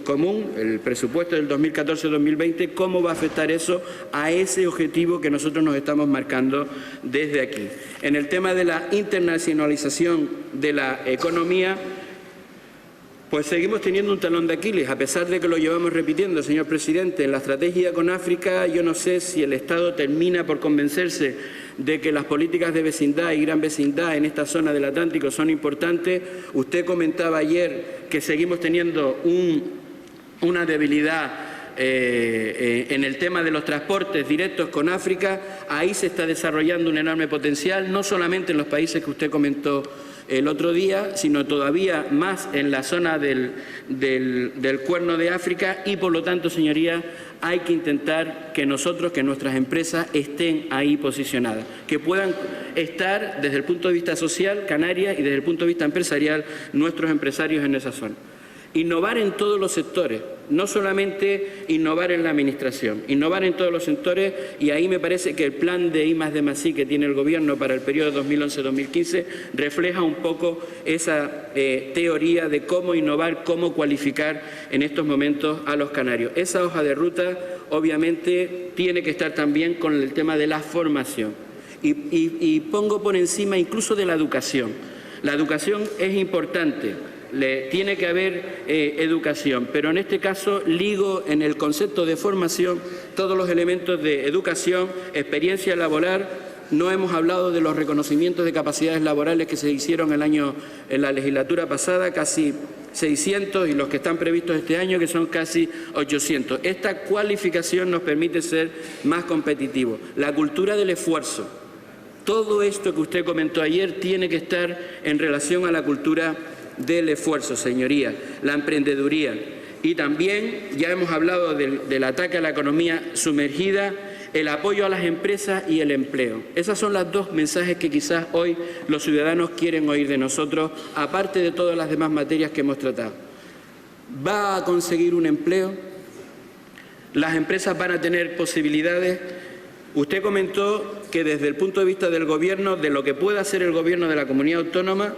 común, el presupuesto del 2014-2020, cómo va a afectar eso a ese objetivo que nosotros nos estamos marcando desde aquí. En el tema de la internacionalización de la economía, pues seguimos teniendo un talón de Aquiles, a pesar de que lo llevamos repitiendo, señor presidente. En la estrategia con África, yo no sé si el Estado termina por convencerse de que las políticas de vecindad y gran vecindad en esta zona del Atlántico son importantes. Usted comentaba ayer que seguimos teniendo una debilidad en el tema de los transportes directos con África. Ahí se está desarrollando un enorme potencial, no solamente en los países que usted comentó el otro día, sino todavía más en la zona del Cuerno de África, y por lo tanto, señorías, hay que intentar que nosotros, que nuestras empresas estén ahí posicionadas, que puedan estar desde el punto de vista social, Canarias, y desde el punto de vista empresarial, nuestros empresarios en esa zona. Innovar en todos los sectores, no solamente innovar en la administración, innovar en todos los sectores, y ahí me parece que el plan de I+D+I que tiene el Gobierno para el periodo 2011-2015 refleja un poco esa teoría de cómo innovar, cómo cualificar en estos momentos a los canarios. Esa hoja de ruta, obviamente, tiene que estar también con el tema de la formación. Y pongo por encima incluso de la educación. La educación es importante. Tiene que haber educación, pero en este caso ligo en el concepto de formación todos los elementos de educación, experiencia laboral. No hemos hablado de los reconocimientos de capacidades laborales que se hicieron en la legislatura pasada, casi 600, y los que están previstos este año, que son casi 800. Esta cualificación nos permite ser más competitivos. La cultura del esfuerzo. Todo esto que usted comentó ayer tiene que estar en relación a la cultura del esfuerzo, señoría, la emprendeduría. Y también ya hemos hablado del ataque a la economía sumergida, el apoyo a las empresas y el empleo. Esos son los dos mensajes que quizás hoy los ciudadanos quieren oír de nosotros, aparte de todas las demás materias que hemos tratado. ¿Va a conseguir un empleo? las empresas van a tener posibilidades. Usted comentó que desde el punto de vista del Gobierno, de lo que pueda hacer el Gobierno de la comunidad autónoma,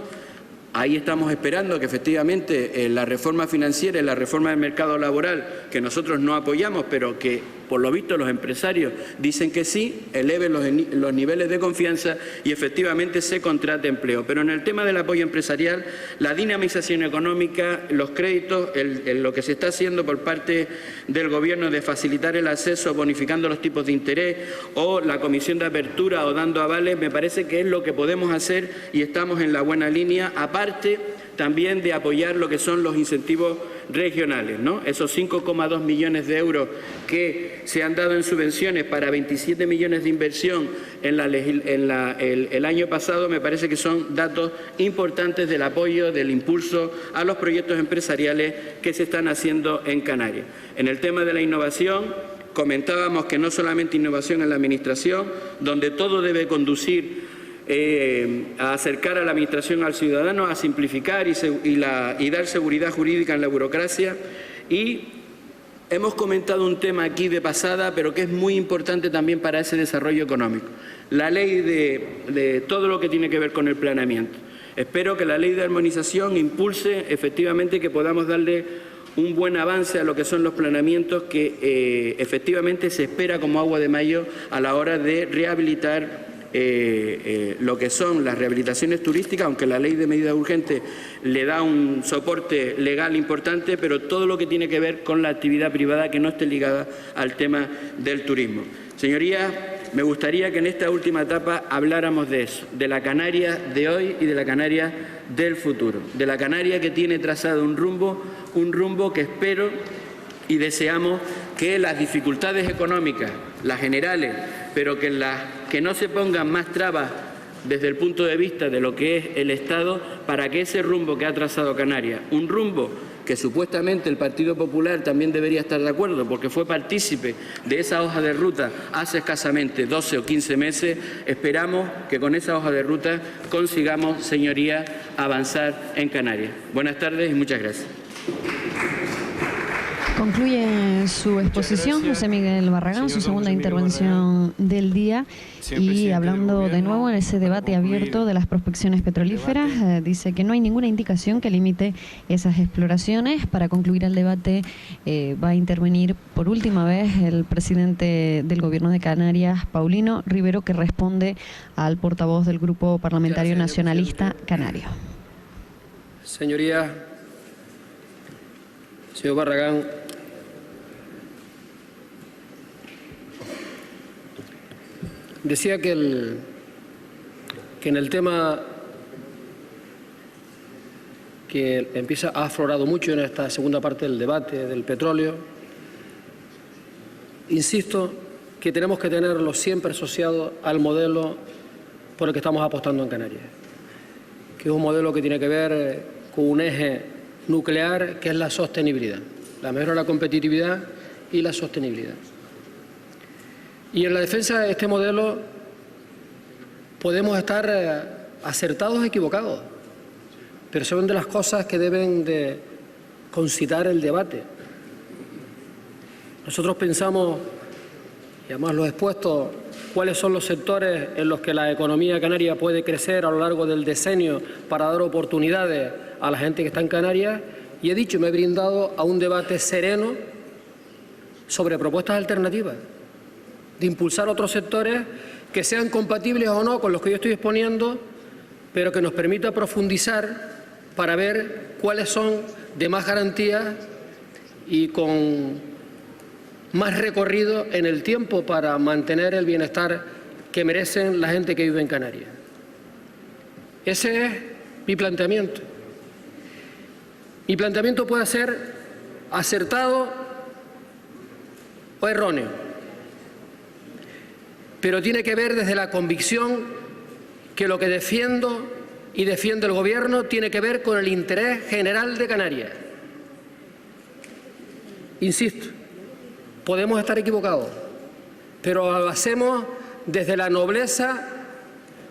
ahí estamos esperando que efectivamente la reforma financiera y la reforma del mercado laboral, que nosotros no apoyamos, pero que por lo visto los empresarios dicen que sí, eleven los niveles de confianza y efectivamente se contrate empleo. Pero en el tema del apoyo empresarial, la dinamización económica, los créditos, lo que se está haciendo por parte del Gobierno de facilitar el acceso bonificando los tipos de interés o la comisión de apertura o dando avales, me parece que es lo que podemos hacer y estamos en la buena línea, aparte también de apoyar lo que son los incentivos regionales, ¿no? Esos 5,2 millones de euros que se han dado en subvenciones para 27 millones de inversión el año pasado, me parece que son datos importantes del apoyo, del impulso a los proyectos empresariales que se están haciendo en Canarias. En el tema de la innovación, comentábamos que no solamente innovación en la Administración, donde todo debe conducir a acercar a la Administración al ciudadano, a simplificar y dar seguridad jurídica en la burocracia. Y hemos comentado un tema aquí de pasada, pero que es muy importante también para ese desarrollo económico. La ley de todo lo que tiene que ver con el planeamiento. Espero que la ley de armonización impulse efectivamente que podamos darle un buen avance a lo que son los planeamientos que efectivamente se espera como agua de mayo a la hora de rehabilitar lo que son las rehabilitaciones turísticas, aunque la ley de medidas urgentes le da un soporte legal importante, pero todo lo que tiene que ver con la actividad privada que no esté ligada al tema del turismo. Señorías, me gustaría que en esta última etapa habláramos de eso, de la Canarias de hoy y de la Canarias del futuro, de la Canarias que tiene trazado un rumbo que espero y deseamos que las dificultades económicas, las generales, pero que no se pongan más trabas desde el punto de vista de lo que es el Estado para que ese rumbo que ha trazado Canarias, un rumbo que supuestamente el Partido Popular también debería estar de acuerdo porque fue partícipe de esa hoja de ruta hace escasamente 12 o 15 meses, esperamos que con esa hoja de ruta consigamos, señorías, avanzar en Canarias. Buenas tardes y muchas gracias. Concluye su exposición José Miguel Barragán, su segunda intervención del día, y hablando de nuevo en ese debate abierto de las prospecciones petrolíferas, dice que no hay ninguna indicación que limite esas exploraciones. Para concluir el debate va a intervenir por última vez el presidente del Gobierno de Canarias, Paulino Rivero, que responde al portavoz del Grupo Parlamentario Nacionalista Canario. Señorías, señor Barragán, decía que en el tema que ha aflorado mucho en esta segunda parte del debate del petróleo, insisto que tenemos que tenerlo siempre asociado al modelo por el que estamos apostando en Canarias, que es un modelo que tiene que ver con un eje nuclear que es la sostenibilidad, la mejora de la competitividad y la sostenibilidad. Y en la defensa de este modelo podemos estar acertados o equivocados, pero son de las cosas que deben de concitar el debate. Nosotros pensamos, y además lo he expuesto, cuáles son los sectores en los que la economía canaria puede crecer a lo largo del decenio para dar oportunidades a la gente que está en Canarias, y he dicho, me he brindado a un debate sereno sobre propuestas alternativas, de impulsar otros sectores que sean compatibles o no con los que yo estoy exponiendo, pero que nos permita profundizar para ver cuáles son de más garantía y con más recorrido en el tiempo para mantener el bienestar que merecen la gente que vive en Canarias. Ese es mi planteamiento. Mi planteamiento puede ser acertado o erróneo, pero tiene que ver desde la convicción que lo que defiendo y defiende el Gobierno tiene que ver con el interés general de Canarias. Insisto, podemos estar equivocados, pero lo hacemos desde la nobleza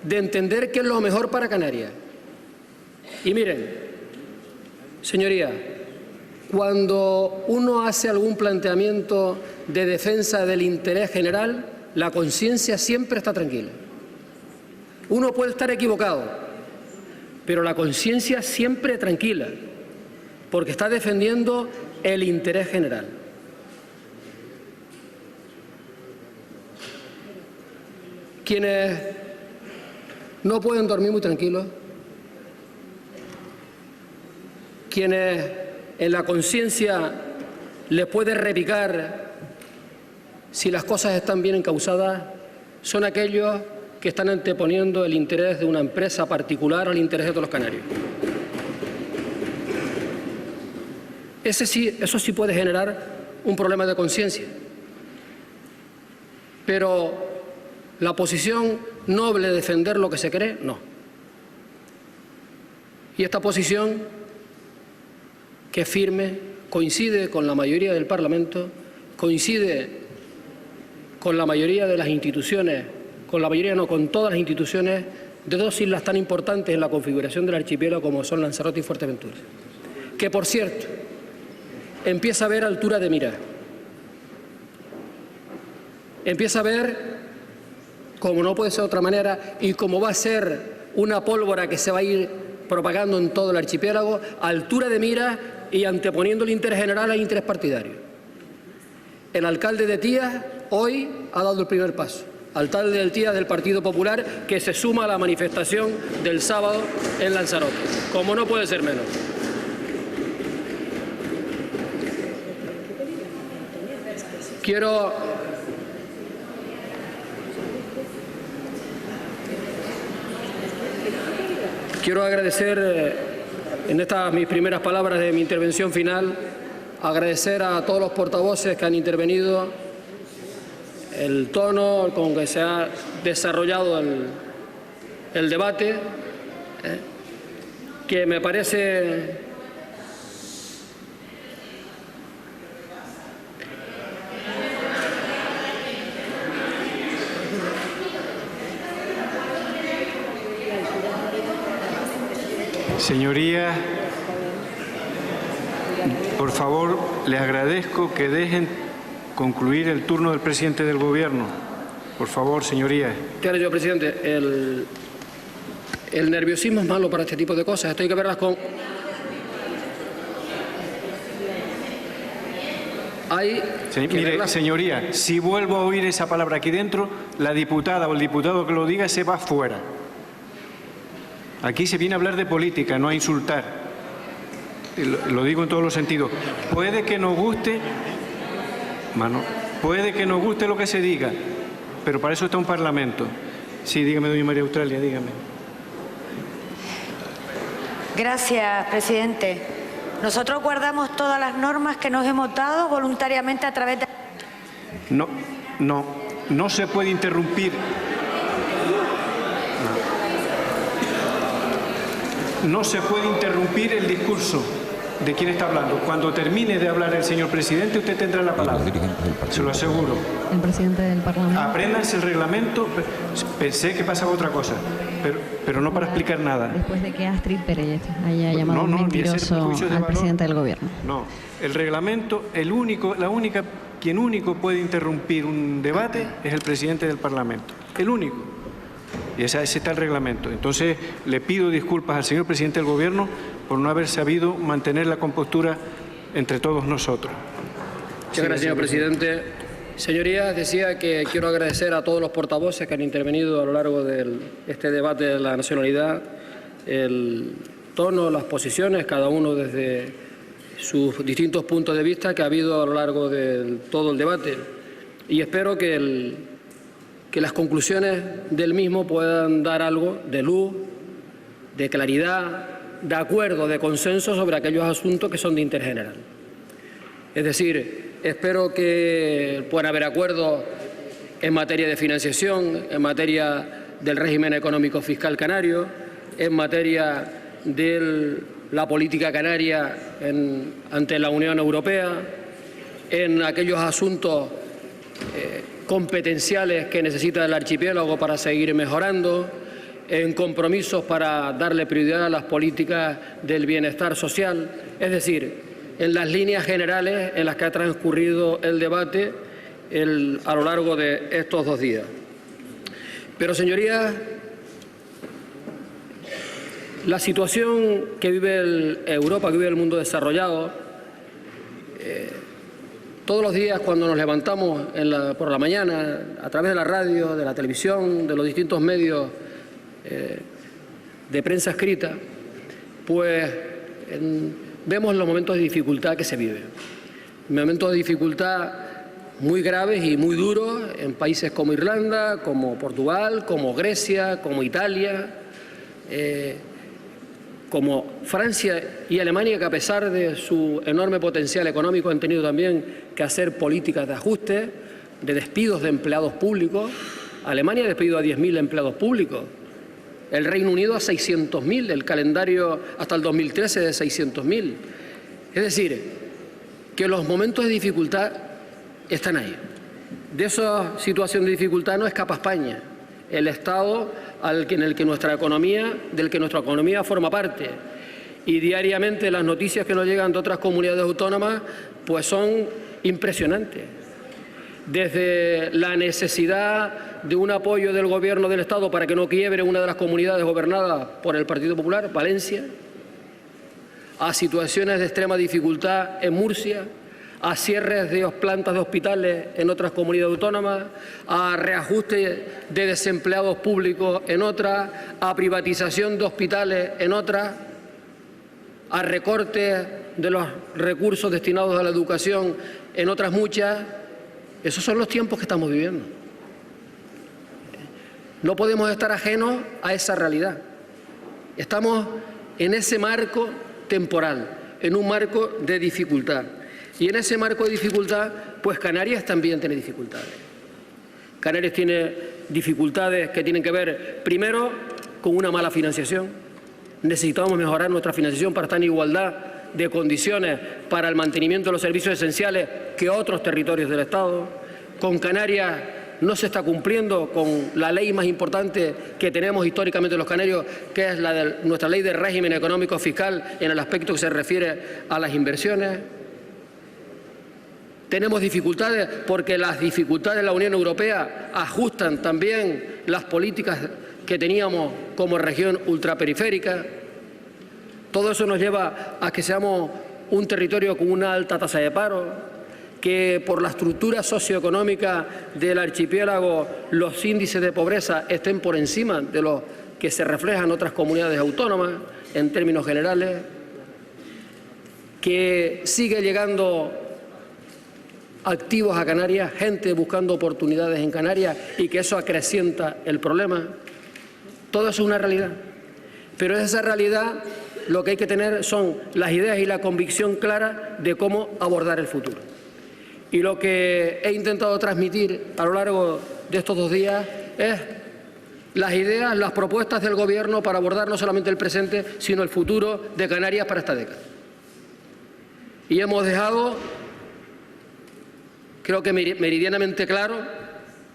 de entender qué es lo mejor para Canarias. Y miren, señorías, Cuando uno hace algún planteamiento de defensa del interés general, la conciencia siempre está tranquila. Uno puede estar equivocado, pero la conciencia siempre tranquila, porque está defendiendo el interés general. Quienes no pueden dormir muy tranquilos, quienes en la conciencia les puede repicar si las cosas están bien encausadas, son aquellos que están anteponiendo el interés de una empresa particular al interés de todos los canarios. Eso sí puede generar un problema de conciencia. Pero la posición noble de defender lo que se cree, no. Y esta posición, que es firme, coincide con la mayoría del Parlamento, coincide con la mayoría de las instituciones, con todas las instituciones de dos islas tan importantes en la configuración del archipiélago como son Lanzarote y Fuerteventura. Que, por cierto, empieza a haber altura de mira. Empieza a haber, como no puede ser de otra manera, y como va a ser una pólvora que se va a ir propagando en todo el archipiélago, altura de mira y anteponiendo el interés general al interés partidario. El alcalde de Tías hoy ha dado el primer paso. Alcalde de Tías del Partido Popular, que se suma a la manifestación del sábado en Lanzarote, como no puede ser menos. Quiero agradecer, en estas mis primeras palabras de mi intervención final, agradecer a todos los portavoces que han intervenido, el tono con que se ha desarrollado el debate, que me parece Señorías, por favor, les agradezco que dejen concluir el turno del presidente del Gobierno. Por favor, señorías. Señor presidente, el nerviosismo es malo para este tipo de cosas. Esto hay que verlas con... Mire, señoría, si vuelvo a oír esa palabra aquí dentro, la diputada o el diputado que lo diga se va fuera. Aquí se viene a hablar de política, no a insultar. Lo digo en todos los sentidos. Puede que nos guste, puede que nos guste lo que se diga, pero para eso está un Parlamento. Sí, dígame, doña María Australia, dígame. Gracias, presidente. Nosotros guardamos todas las normas que nos hemos dado voluntariamente a través de... No se puede interrumpir. No se puede interrumpir el discurso de quien está hablando. Cuando termine de hablar el señor presidente, usted tendrá la palabra. Se lo aseguro. El presidente del Parlamento. Apréndanse el reglamento. Pensé que pasaba otra cosa, pero no para explicar nada. Después de que Astrid Pérez haya llamado mentiroso al presidente del Gobierno. No, el reglamento, quien único puede interrumpir un debate es el presidente del Parlamento. El único. Y ese está el reglamento. Entonces, le pido disculpas al señor presidente del Gobierno por no haber sabido mantener la compostura entre todos nosotros. Muchas gracias, señor presidente. Señorías, decía que quiero agradecer a todos los portavoces que han intervenido a lo largo de este debate de la nacionalidad, el tono, las posiciones, cada uno desde sus distintos puntos de vista que ha habido a lo largo de todo el debate. Y espero que las conclusiones del mismo puedan dar algo de luz, de claridad, de acuerdo, de consenso sobre aquellos asuntos que son de interés general. Es decir, espero que pueda haber acuerdos en materia de financiación, en materia del régimen económico fiscal canario, en materia de la política canaria ante la Unión Europea, en aquellos asuntos competenciales que necesita el archipiélago para seguir mejorando, en compromisos para darle prioridad a las políticas del bienestar social. Es decir, en las líneas generales en las que ha transcurrido el debate a lo largo de estos 2 días. Pero, señorías, la situación que vive Europa, que vive el mundo desarrollado, todos los días cuando nos levantamos por la mañana, a través de la radio, de la televisión, de los distintos medios de prensa escrita, pues vemos los momentos de dificultad que se viven. Momentos de dificultad muy graves y muy duros en países como Irlanda, como Portugal, como Grecia, como Italia, como Francia y Alemania, que a pesar de su enorme potencial económico han tenido también que hacer políticas de ajuste, de despidos de empleados públicos. Alemania ha despedido a 10.000 empleados públicos. El Reino Unido a 600.000, el calendario hasta el 2013 de 600.000. Es decir, que los momentos de dificultad están ahí. De esa situación de dificultad no escapa España, el Estado del que nuestra economía forma parte. Y diariamente las noticias que nos llegan de otras comunidades autónomas pues son impresionantes. Desde la necesidad de un apoyo del Gobierno del Estado para que no quiebre una de las comunidades gobernadas por el Partido Popular, Valencia, a situaciones de extrema dificultad en Murcia, a cierres de plantas de hospitales en otras comunidades autónomas, a reajuste de desempleados públicos en otras, a privatización de hospitales en otras, a recortes de los recursos destinados a la educación en otras muchas. Esos son los tiempos que estamos viviendo. No podemos estar ajenos a esa realidad. Estamos en ese marco temporal, en un marco de dificultad. Y en ese marco de dificultad, pues Canarias también tiene dificultades. Canarias tiene dificultades que tienen que ver, primero, con una mala financiación. Necesitamos mejorar nuestra financiación para estar en igualdad de condiciones para el mantenimiento de los servicios esenciales que otros territorios del Estado. Con Canarias no se está cumpliendo con la ley más importante que tenemos históricamente los canarios, que es nuestra ley de régimen económico fiscal en el aspecto que se refiere a las inversiones. Tenemos dificultades porque las dificultades de la Unión Europea ajustan también las políticas que teníamos como región ultraperiférica. Todo eso nos lleva a que seamos un territorio con una alta tasa de paro, que por la estructura socioeconómica del archipiélago los índices de pobreza estén por encima de los que se reflejan en otras comunidades autónomas en términos generales, que sigue llegando activos a Canarias, gente buscando oportunidades en Canarias y que eso acrecienta el problema. Todo eso es una realidad. Pero esa realidad lo que hay que tener son las ideas y la convicción clara de cómo abordar el futuro. Y lo que he intentado transmitir a lo largo de estos 2 días es las ideas, las propuestas del Gobierno para abordar no solamente el presente, sino el futuro de Canarias para esta década. Y hemos dejado, creo que meridianamente claro,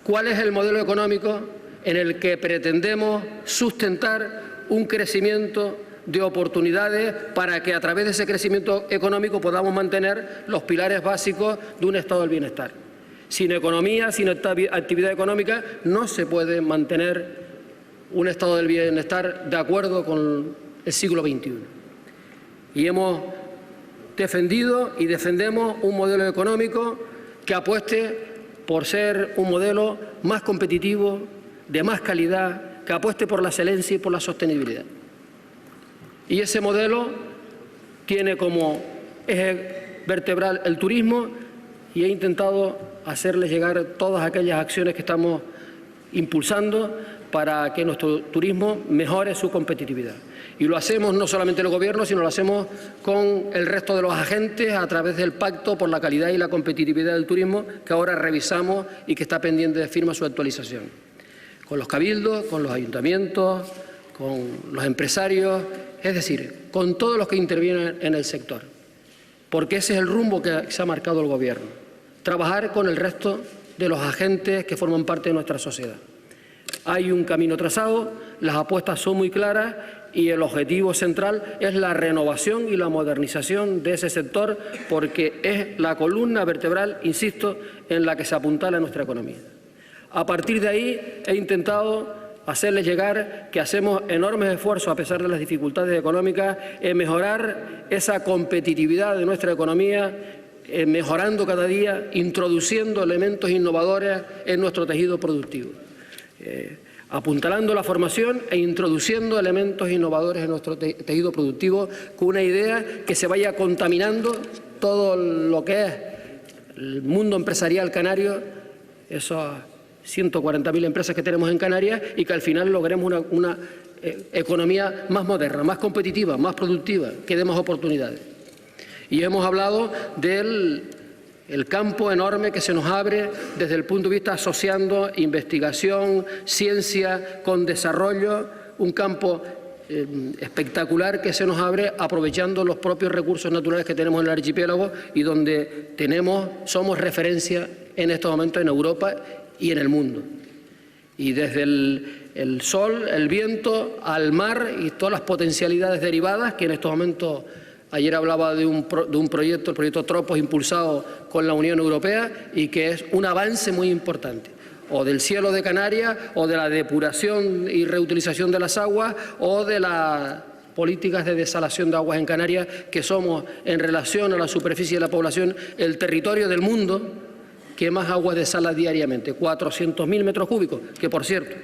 cuál es el modelo económico en el que pretendemos sustentar un crecimiento de oportunidades para que a través de ese crecimiento económico podamos mantener los pilares básicos de un estado del bienestar. Sin economía, sin actividad económica, no se puede mantener un estado del bienestar de acuerdo con el siglo XXI. Y hemos defendido y defendemos un modelo económico que apueste por ser un modelo más competitivo, de más calidad, que apueste por la excelencia y por la sostenibilidad. Y ese modelo tiene como eje vertebral el turismo y he intentado hacerles llegar todas aquellas acciones que estamos impulsando para que nuestro turismo mejore su competitividad. Y lo hacemos no solamente el Gobierno, sino lo hacemos con el resto de los agentes a través del Pacto por la Calidad y la Competitividad del Turismo, que ahora revisamos y que está pendiente de firma su actualización. Con los cabildos, con los ayuntamientos, con los empresarios, es decir, con todos los que intervienen en el sector. Porque ese es el rumbo que se ha marcado el Gobierno. Trabajar con el resto de los agentes que forman parte de nuestra sociedad. Hay un camino trazado, las apuestas son muy claras y el objetivo central es la renovación y la modernización de ese sector, porque es la columna vertebral, insisto, en la que se apuntala nuestra economía. A partir de ahí he intentado hacerles llegar que hacemos enormes esfuerzos, a pesar de las dificultades económicas, en mejorar esa competitividad de nuestra economía, mejorando cada día, introduciendo elementos innovadores en nuestro tejido productivo. Apuntalando la formación e introduciendo elementos innovadores en nuestro tejido productivo, con una idea que se vaya contaminando todo lo que es el mundo empresarial canario, esos 140.000 empresas que tenemos en Canarias, y que al final logremos una economía más moderna, más competitiva, más productiva, que dé más oportunidades. Y hemos hablado del campo enorme que se nos abre desde el punto de vista asociando investigación, ciencia con desarrollo, un campo espectacular que se nos abre aprovechando los propios recursos naturales que tenemos en el archipiélago y donde somos referencia en estos momentos en Europa y en el mundo. Y desde el sol, el viento, al mar y todas las potencialidades derivadas que en estos momentos. Ayer hablaba de un proyecto, el proyecto Tropos, impulsado con la Unión Europea y que es un avance muy importante. O del cielo de Canarias, o de la depuración y reutilización de las aguas, o de las políticas de desalación de aguas en Canarias, que somos, en relación a la superficie de la población, el territorio del mundo que más agua desala diariamente, 400.000 metros cúbicos, que por cierto,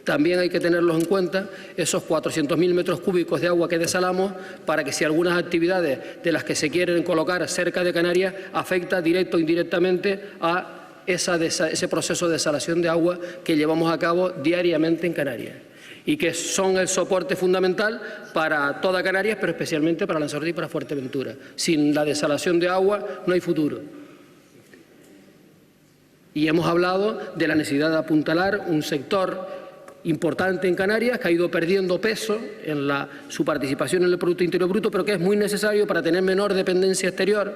también hay que tenerlos en cuenta, esos 400.000 metros cúbicos de agua que desalamos, para que si algunas actividades de las que se quieren colocar cerca de Canarias afecta directo o indirectamente a ese proceso de desalación de agua que llevamos a cabo diariamente en Canarias y que son el soporte fundamental para toda Canarias, pero especialmente para Lanzarote y para Fuerteventura. Sin la desalación de agua no hay futuro. Y hemos hablado de la necesidad de apuntalar un sector importante en Canarias, que ha ido perdiendo peso en su participación en el Producto Interior Bruto, pero que es muy necesario para tener menor dependencia exterior,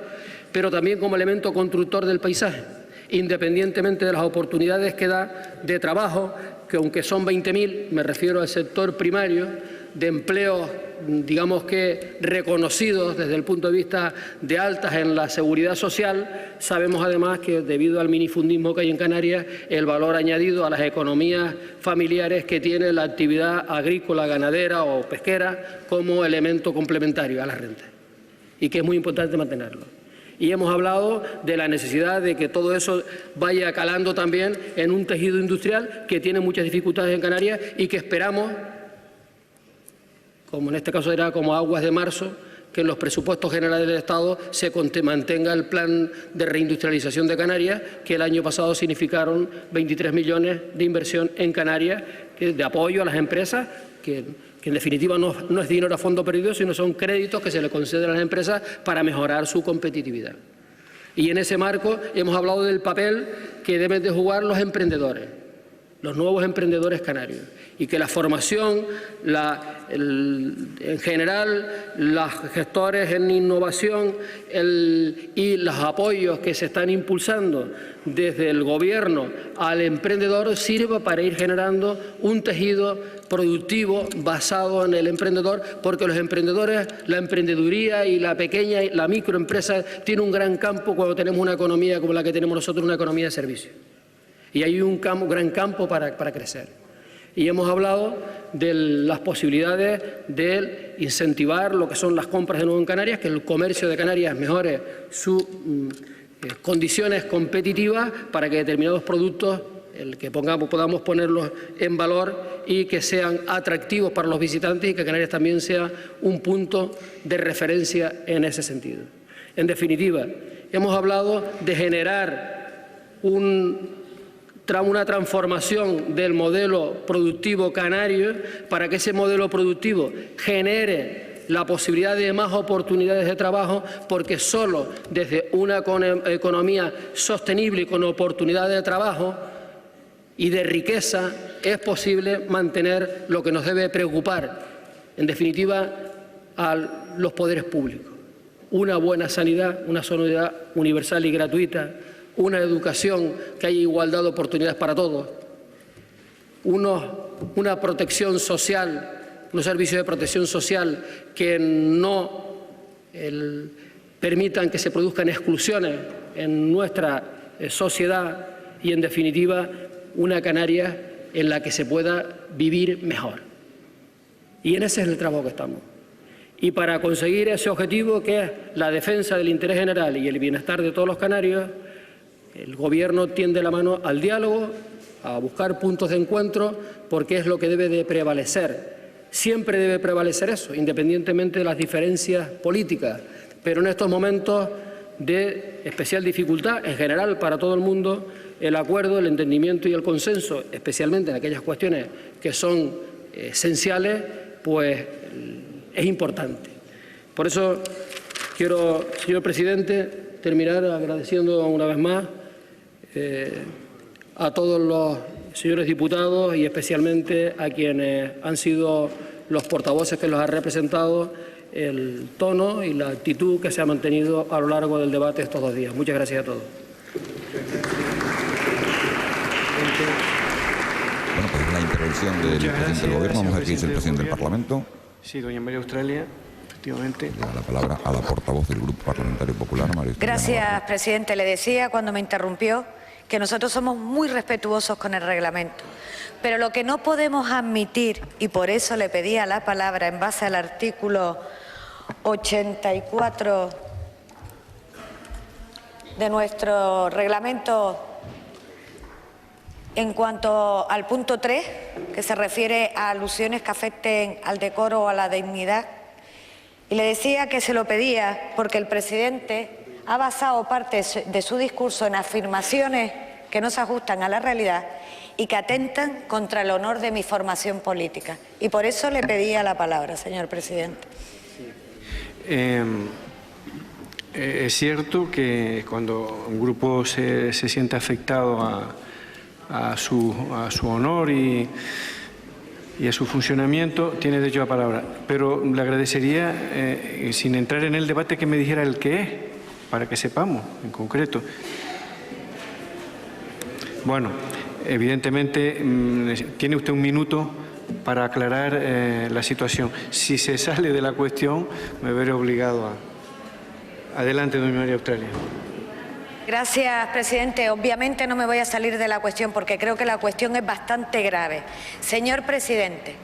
pero también como elemento constructor del paisaje, independientemente de las oportunidades que da de trabajo, que aunque son 20.000, me refiero al sector primario, de empleos, digamos que reconocidos desde el punto de vista de altas en la seguridad social. Sabemos además que debido al minifundismo que hay en Canarias, el valor añadido a las economías familiares que tiene la actividad agrícola, ganadera o pesquera como elemento complementario a las rentas, y que es muy importante mantenerlo. Y hemos hablado de la necesidad de que todo eso vaya calando también en un tejido industrial que tiene muchas dificultades en Canarias y que esperamos, como en este caso era como aguas de marzo, que en los presupuestos generales del Estado se mantenga el plan de reindustrialización de Canarias, que el año pasado significaron 23 millones de inversión en Canarias, de apoyo a las empresas, que en definitiva no es dinero a fondo perdido, sino son créditos que se le conceden a las empresas para mejorar su competitividad. Y en ese marco hemos hablado del papel que deben de jugar los emprendedores, los nuevos emprendedores canarios, y que la formación, en general, los gestores en innovación y los apoyos que se están impulsando desde el Gobierno al emprendedor sirva para ir generando un tejido productivo basado en el emprendedor, porque los emprendedores, la emprendeduría y la pequeña y la microempresa tiene un gran campo cuando tenemos una economía como la que tenemos nosotros, una economía de servicio. Y hay un gran campo para crecer. Y hemos hablado de las posibilidades de incentivar lo que son las compras de nuevo en Canarias, que el comercio de Canarias mejore sus condiciones competitivas para que determinados productos, podamos ponerlos en valor y que sean atractivos para los visitantes, y que Canarias también sea un punto de referencia en ese sentido. En definitiva, hemos hablado de generar una transformación del modelo productivo canario para que ese modelo productivo genere la posibilidad de más oportunidades de trabajo, porque solo desde una economía sostenible y con oportunidades de trabajo y de riqueza es posible mantener lo que nos debe preocupar, en definitiva, a los poderes públicos. Una buena sanidad, una sanidad universal y gratuita, una educación que haya igualdad de oportunidades para todos, unos una protección social, unos servicios de protección social que no permitan que se produzcan exclusiones en nuestra sociedad y, en definitiva, una Canarias en la que se pueda vivir mejor. Y en ese es el trabajo que estamos. Y para conseguir ese objetivo, que es la defensa del interés general y el bienestar de todos los canarios, el Gobierno tiende la mano al diálogo, a buscar puntos de encuentro, porque es lo que debe de prevalecer. Siempre debe prevalecer eso, independientemente de las diferencias políticas. Pero en estos momentos de especial dificultad, en general para todo el mundo, el acuerdo, el entendimiento y el consenso, especialmente en aquellas cuestiones que son esenciales, pues es importante. Por eso quiero, señor presidente, terminar agradeciendo una vez más a todos los señores diputados y especialmente a quienes han sido los portavoces que los han representado, el tono y la actitud que se ha mantenido a lo largo del debate estos 2 días. Muchas gracias a todos. Bueno, pues la intervención del presidente del Gobierno. Vamos a ver qué dice el presidente del Parlamento. Sí, doña María Australia, efectivamente. Le da la palabra a la portavoz del Grupo Parlamentario Popular, María Australia. Gracias, presidente. Le decía cuando me interrumpió que nosotros somos muy respetuosos con el reglamento. Pero lo que no podemos admitir, y por eso le pedía la palabra en base al artículo 84 de nuestro reglamento en cuanto al punto 3, que se refiere a alusiones que afecten al decoro o a la dignidad, y le decía que se lo pedía porque el presidente ha basado parte de su discurso en afirmaciones que no se ajustan a la realidad y que atentan contra el honor de mi formación política. Y por eso le pedía la palabra, señor presidente. Es cierto que cuando un grupo se siente afectado a su honor y a su funcionamiento, tiene derecho a palabra. Pero le agradecería, sin entrar en el debate, que me dijera el qué es, para que sepamos en concreto. Bueno, evidentemente tiene usted 1 minuto para aclarar la situación. Si se sale de la cuestión, me veré obligado a... Adelante, doña María Australia. Gracias, presidente. Obviamente no me voy a salir de la cuestión porque creo que la cuestión es bastante grave. Señor presidente,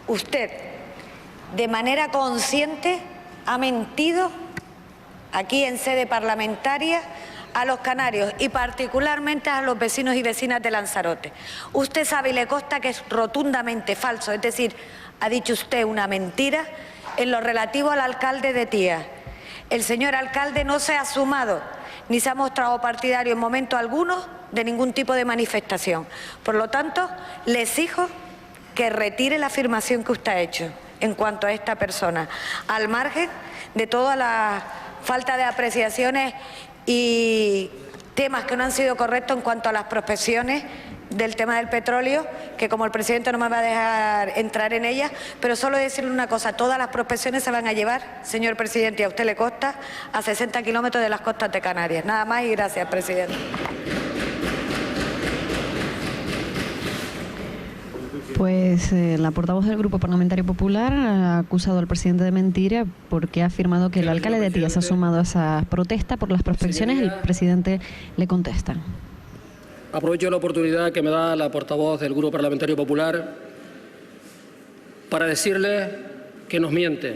usted de manera consciente ha mentido aquí en sede parlamentaria a los canarios y particularmente a los vecinos y vecinas de Lanzarote. Usted sabe y le consta que es rotundamente falso, es decir, ha dicho usted una mentira en lo relativo al alcalde de Tía. El señor alcalde no se ha sumado ni se ha mostrado partidario en momento alguno de ningún tipo de manifestación. Por lo tanto, le exijo que retire la afirmación que usted ha hecho en cuanto a esta persona, al margen de toda la falta de apreciaciones y temas que no han sido correctos en cuanto a las prospecciones del tema del petróleo, que como el presidente no me va a dejar entrar en ellas, pero solo decirle una cosa: todas las prospecciones se van a llevar, señor presidente, y a usted le consta, a 60 kilómetros de las costas de Canarias. Nada más y gracias, presidente. Pues la portavoz del Grupo Parlamentario Popular ha acusado al presidente de mentira porque ha afirmado que el alcalde de Tía se ha sumado a esa protesta por las prospecciones. El presidente le contesta. Aprovecho la oportunidad que me da la portavoz del Grupo Parlamentario Popular para decirle que nos miente,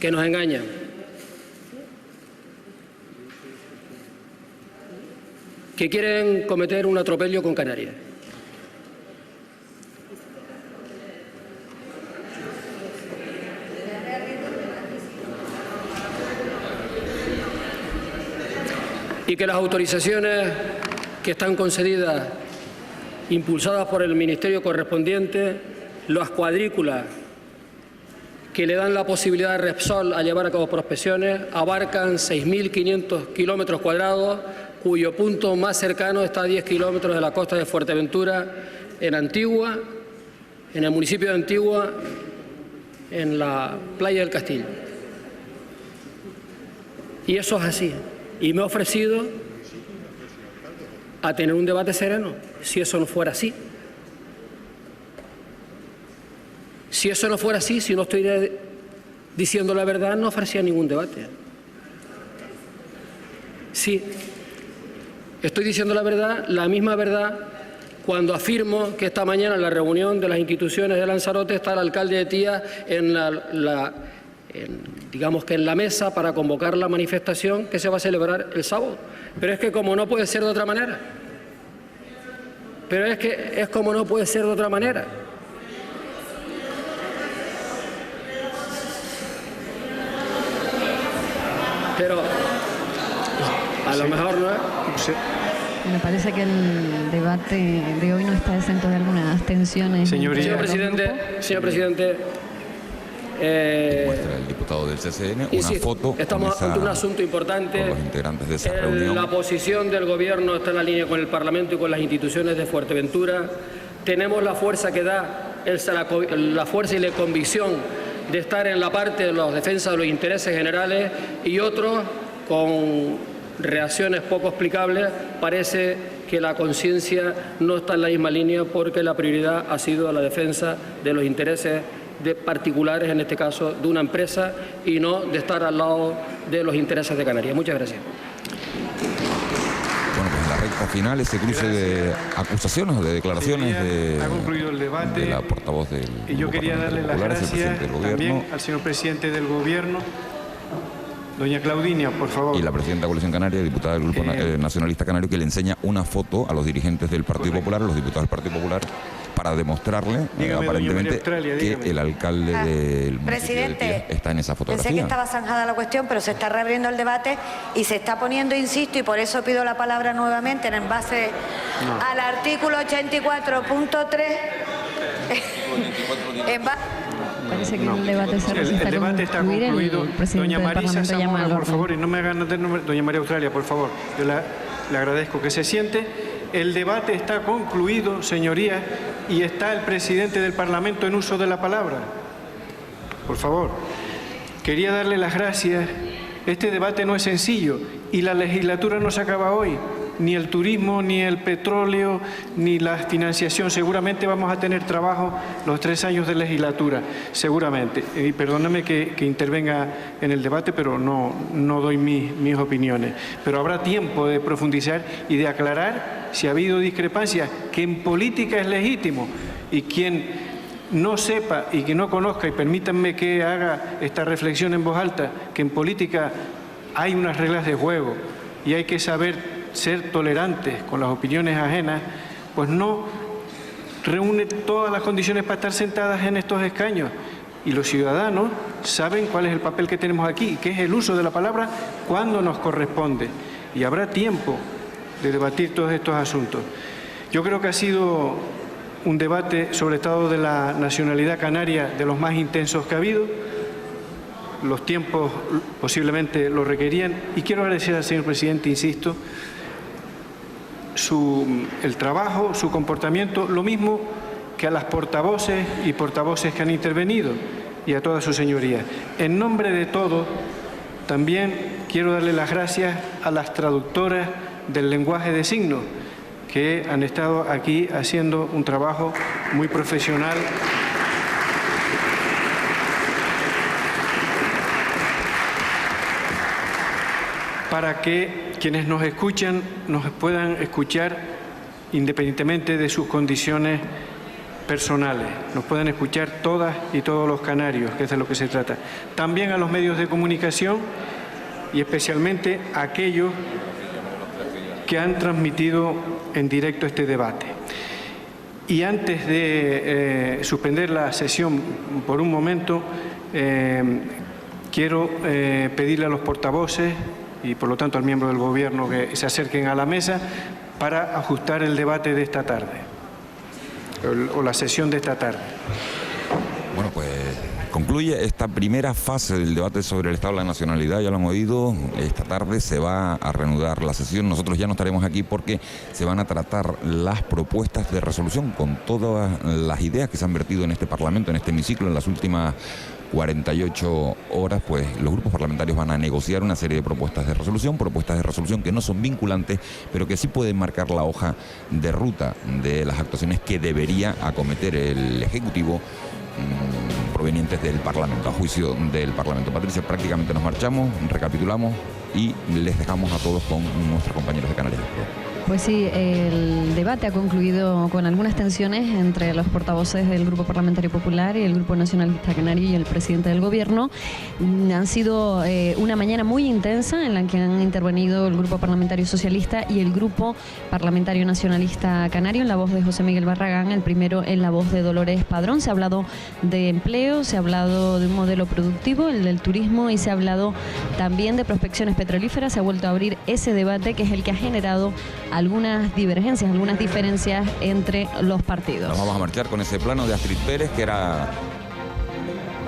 que nos engaña. Que quieren cometer un atropello con Canarias. Y que las autorizaciones que están concedidas, impulsadas por el Ministerio correspondiente, las cuadrículas que le dan la posibilidad a Repsol a llevar a cabo prospecciones, abarcan 6.500 kilómetros cuadrados, cuyo punto más cercano está a 10 kilómetros de la costa de Fuerteventura, en Antigua, en el municipio de Antigua, en la playa del Castillo. Y eso es así. Y me he ofrecido a tener un debate sereno, si eso no fuera así. Si eso no fuera así, si no estoy diciendo la verdad, no ofrecía ningún debate. Sí, estoy diciendo la misma verdad, cuando afirmo que esta mañana en la reunión de las instituciones de Lanzarote está el alcalde de Tía digamos que en la mesa para convocar la manifestación que se va a celebrar el sábado. Pero es que como no puede ser de otra manera. Pero es como no puede ser de otra manera. Pero a lo mejor no es. Me parece que el debate de hoy no está exento de algunas tensiones. Señor presidente, muestra el diputado del CCN una foto. Estamos ante un asunto importante. Con los integrantes de esa reunión. La posición del gobierno está en la línea con el Parlamento y con las instituciones de Fuerteventura. Tenemos la fuerza que da, la fuerza y la convicción de estar en la parte de la defensa de los intereses generales, y otros con reacciones poco explicables. Parece que la conciencia no está en la misma línea, porque la prioridad ha sido la defensa de los intereses de particulares, en este caso de una empresa, y no de estar al lado de los intereses de Canarias. Muchas gracias. Bueno, pues en la recta final, ese cruce de acusaciones o de declaraciones ha concluido el debate, de la portavoz del y yo quería darle las gracias también al señor presidente del gobierno, doña Claudinia, por favor. Y la presidenta de Coalición Canaria, diputada del Grupo Nacionalista Canario, que le enseña una foto a los dirigentes del Partido Popular, a los diputados del Partido Popular, para demostrarle aparentemente que el alcalde del municipio de Tía está en esa fotografía. Pensé que estaba zanjada la cuestión, pero se está reabriendo el debate y se está poniendo, insisto, y por eso pido la palabra nuevamente en base al artículo 84.3. Parece que el debate está concluido. Doña Marisa Zamora, por favor, y no me hagan doña María Australia, por favor. Yo le agradezco que se siente. El debate está concluido, señorías, y está el presidente del Parlamento en uso de la palabra. Por favor. Quería darle las gracias. Este debate no es sencillo y la legislatura no se acaba hoy. Ni el turismo, ni el petróleo, ni la financiación. Seguramente vamos a tener trabajo los 3 años de legislatura, seguramente. Y perdóname que intervenga en el debate, pero no doy mis opiniones. Pero habrá tiempo de profundizar y de aclarar si ha habido discrepancias, que en política es legítimo. Y quien no sepa y que no conozca, y permítanme que haga esta reflexión en voz alta, que en política hay unas reglas de juego y hay que saber ser tolerantes con las opiniones ajenas, pues no reúne todas las condiciones para estar sentadas en estos escaños. Y los ciudadanos saben cuál es el papel que tenemos aquí, que es el uso de la palabra cuando nos corresponde. Y habrá tiempo de debatir todos estos asuntos. Yo creo que ha sido un debate sobre el estado de la nacionalidad canaria de los más intensos que ha habido. Los tiempos posiblemente lo requerían. Y quiero agradecer al señor presidente, insisto, el trabajo, su comportamiento, lo mismo que a las portavoces y portavoces que han intervenido y a todas sus señorías. En nombre de todos, también quiero darle las gracias a las traductoras del lenguaje de signos que han estado aquí haciendo un trabajo muy profesional. Para que quienes nos escuchan nos puedan escuchar independientemente de sus condiciones personales. Nos pueden escuchar todas y todos los canarios, que es de lo que se trata. También a los medios de comunicación y especialmente a aquellos que han transmitido en directo este debate. Y antes de suspender la sesión por un momento, quiero pedirle a los portavoces y por lo tanto al miembro del Gobierno que se acerquen a la mesa para ajustar el debate de esta tarde, o la sesión de esta tarde. Bueno, pues concluye esta primera fase del debate sobre el estado de la nacionalidad, ya lo han oído. Esta tarde se va a reanudar la sesión. Nosotros ya no estaremos aquí porque se van a tratar las propuestas de resolución con todas las ideas que se han vertido en este Parlamento, en este hemiciclo, en las últimas 48 horas, pues los grupos parlamentarios van a negociar una serie de propuestas de resolución que no son vinculantes, pero que sí pueden marcar la hoja de ruta de las actuaciones que debería acometer el Ejecutivo provenientes del Parlamento, a juicio del Parlamento. Patricia, prácticamente nos marchamos, recapitulamos y les dejamos a todos con nuestros compañeros de Canarias. Pues sí, el debate ha concluido con algunas tensiones entre los portavoces del Grupo Parlamentario Popular y el Grupo Nacionalista Canario y el presidente del Gobierno. Han sido una mañana muy intensa en la que han intervenido el Grupo Parlamentario Socialista y el Grupo Parlamentario Nacionalista Canario en la voz de José Miguel Barragán, el primero en la voz de Dolores Padrón. Se ha hablado de empleo, se ha hablado de un modelo productivo, el del turismo, y se ha hablado también de prospecciones petrolíferas. Se ha vuelto a abrir ese debate que es el que ha generado algunas divergencias, algunas diferencias entre los partidos. Nos vamos a marchar con ese plano de Astrid Pérez, que era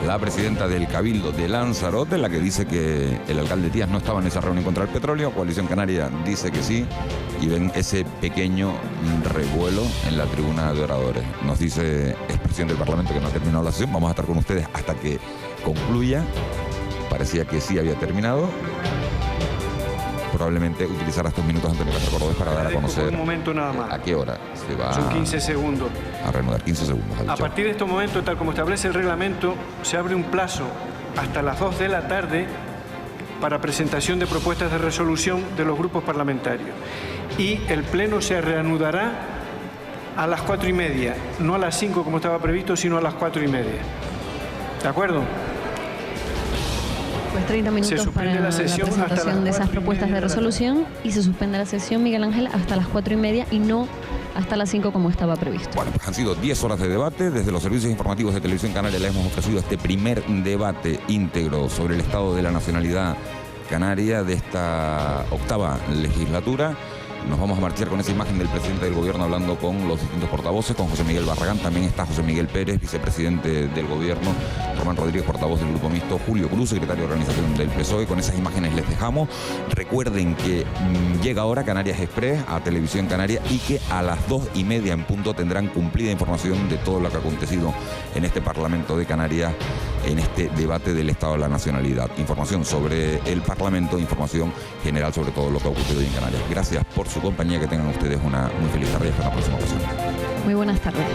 la presidenta del Cabildo de Lanzarote, la que dice que el alcalde Tías no estaba en esa reunión contra el petróleo. Coalición Canaria dice que sí, y ven ese pequeño revuelo en la tribuna de oradores. Nos dice expresión del Parlamento que no ha terminado la sesión. Vamos a estar con ustedes hasta que concluya. Parecía que sí había terminado. Probablemente utilizará estos minutos Antonio Castro Cordobés para dar a conocer un momento nada más. A qué hora se va. Son 15 segundos. A reanudar 15 segundos. A partir de este momento, tal como establece el reglamento, se abre un plazo hasta las 2 de la tarde para presentación de propuestas de resolución de los grupos parlamentarios. Y el pleno se reanudará a las 4:30, no a las 5 como estaba previsto, sino a las 4:30. ¿De acuerdo? Pues 30 minutos para la presentación de esas propuestas de resolución, y se suspende la sesión, Miguel Ángel, hasta las 4:30 y no hasta las 5 como estaba previsto. Bueno, pues han sido 10 horas de debate. Desde los servicios informativos de Televisión Canaria les hemos ofrecido este primer debate íntegro sobre el estado de la nacionalidad canaria de esta octava legislatura. Nos vamos a marchar con esa imagen del presidente del Gobierno hablando con los distintos portavoces, con José Miguel Barragán. También está José Miguel Pérez, vicepresidente del Gobierno, Román Rodríguez, portavoz del Grupo Mixto, Julio Cruz, secretario de Organización del PSOE. Con esas imágenes les dejamos. Recuerden que llega ahora Canarias Express a Televisión Canaria y que a las 2:30 en punto tendrán cumplida información de todo lo que ha acontecido en este Parlamento de Canarias, en este debate del Estado de la Nacionalidad. Información sobre el Parlamento, información general sobre todo lo que ha ocurrido hoy en Canarias. Gracias por su compañía, que tengan ustedes una muy feliz tarde y hasta la próxima ocasión. Muy buenas tardes.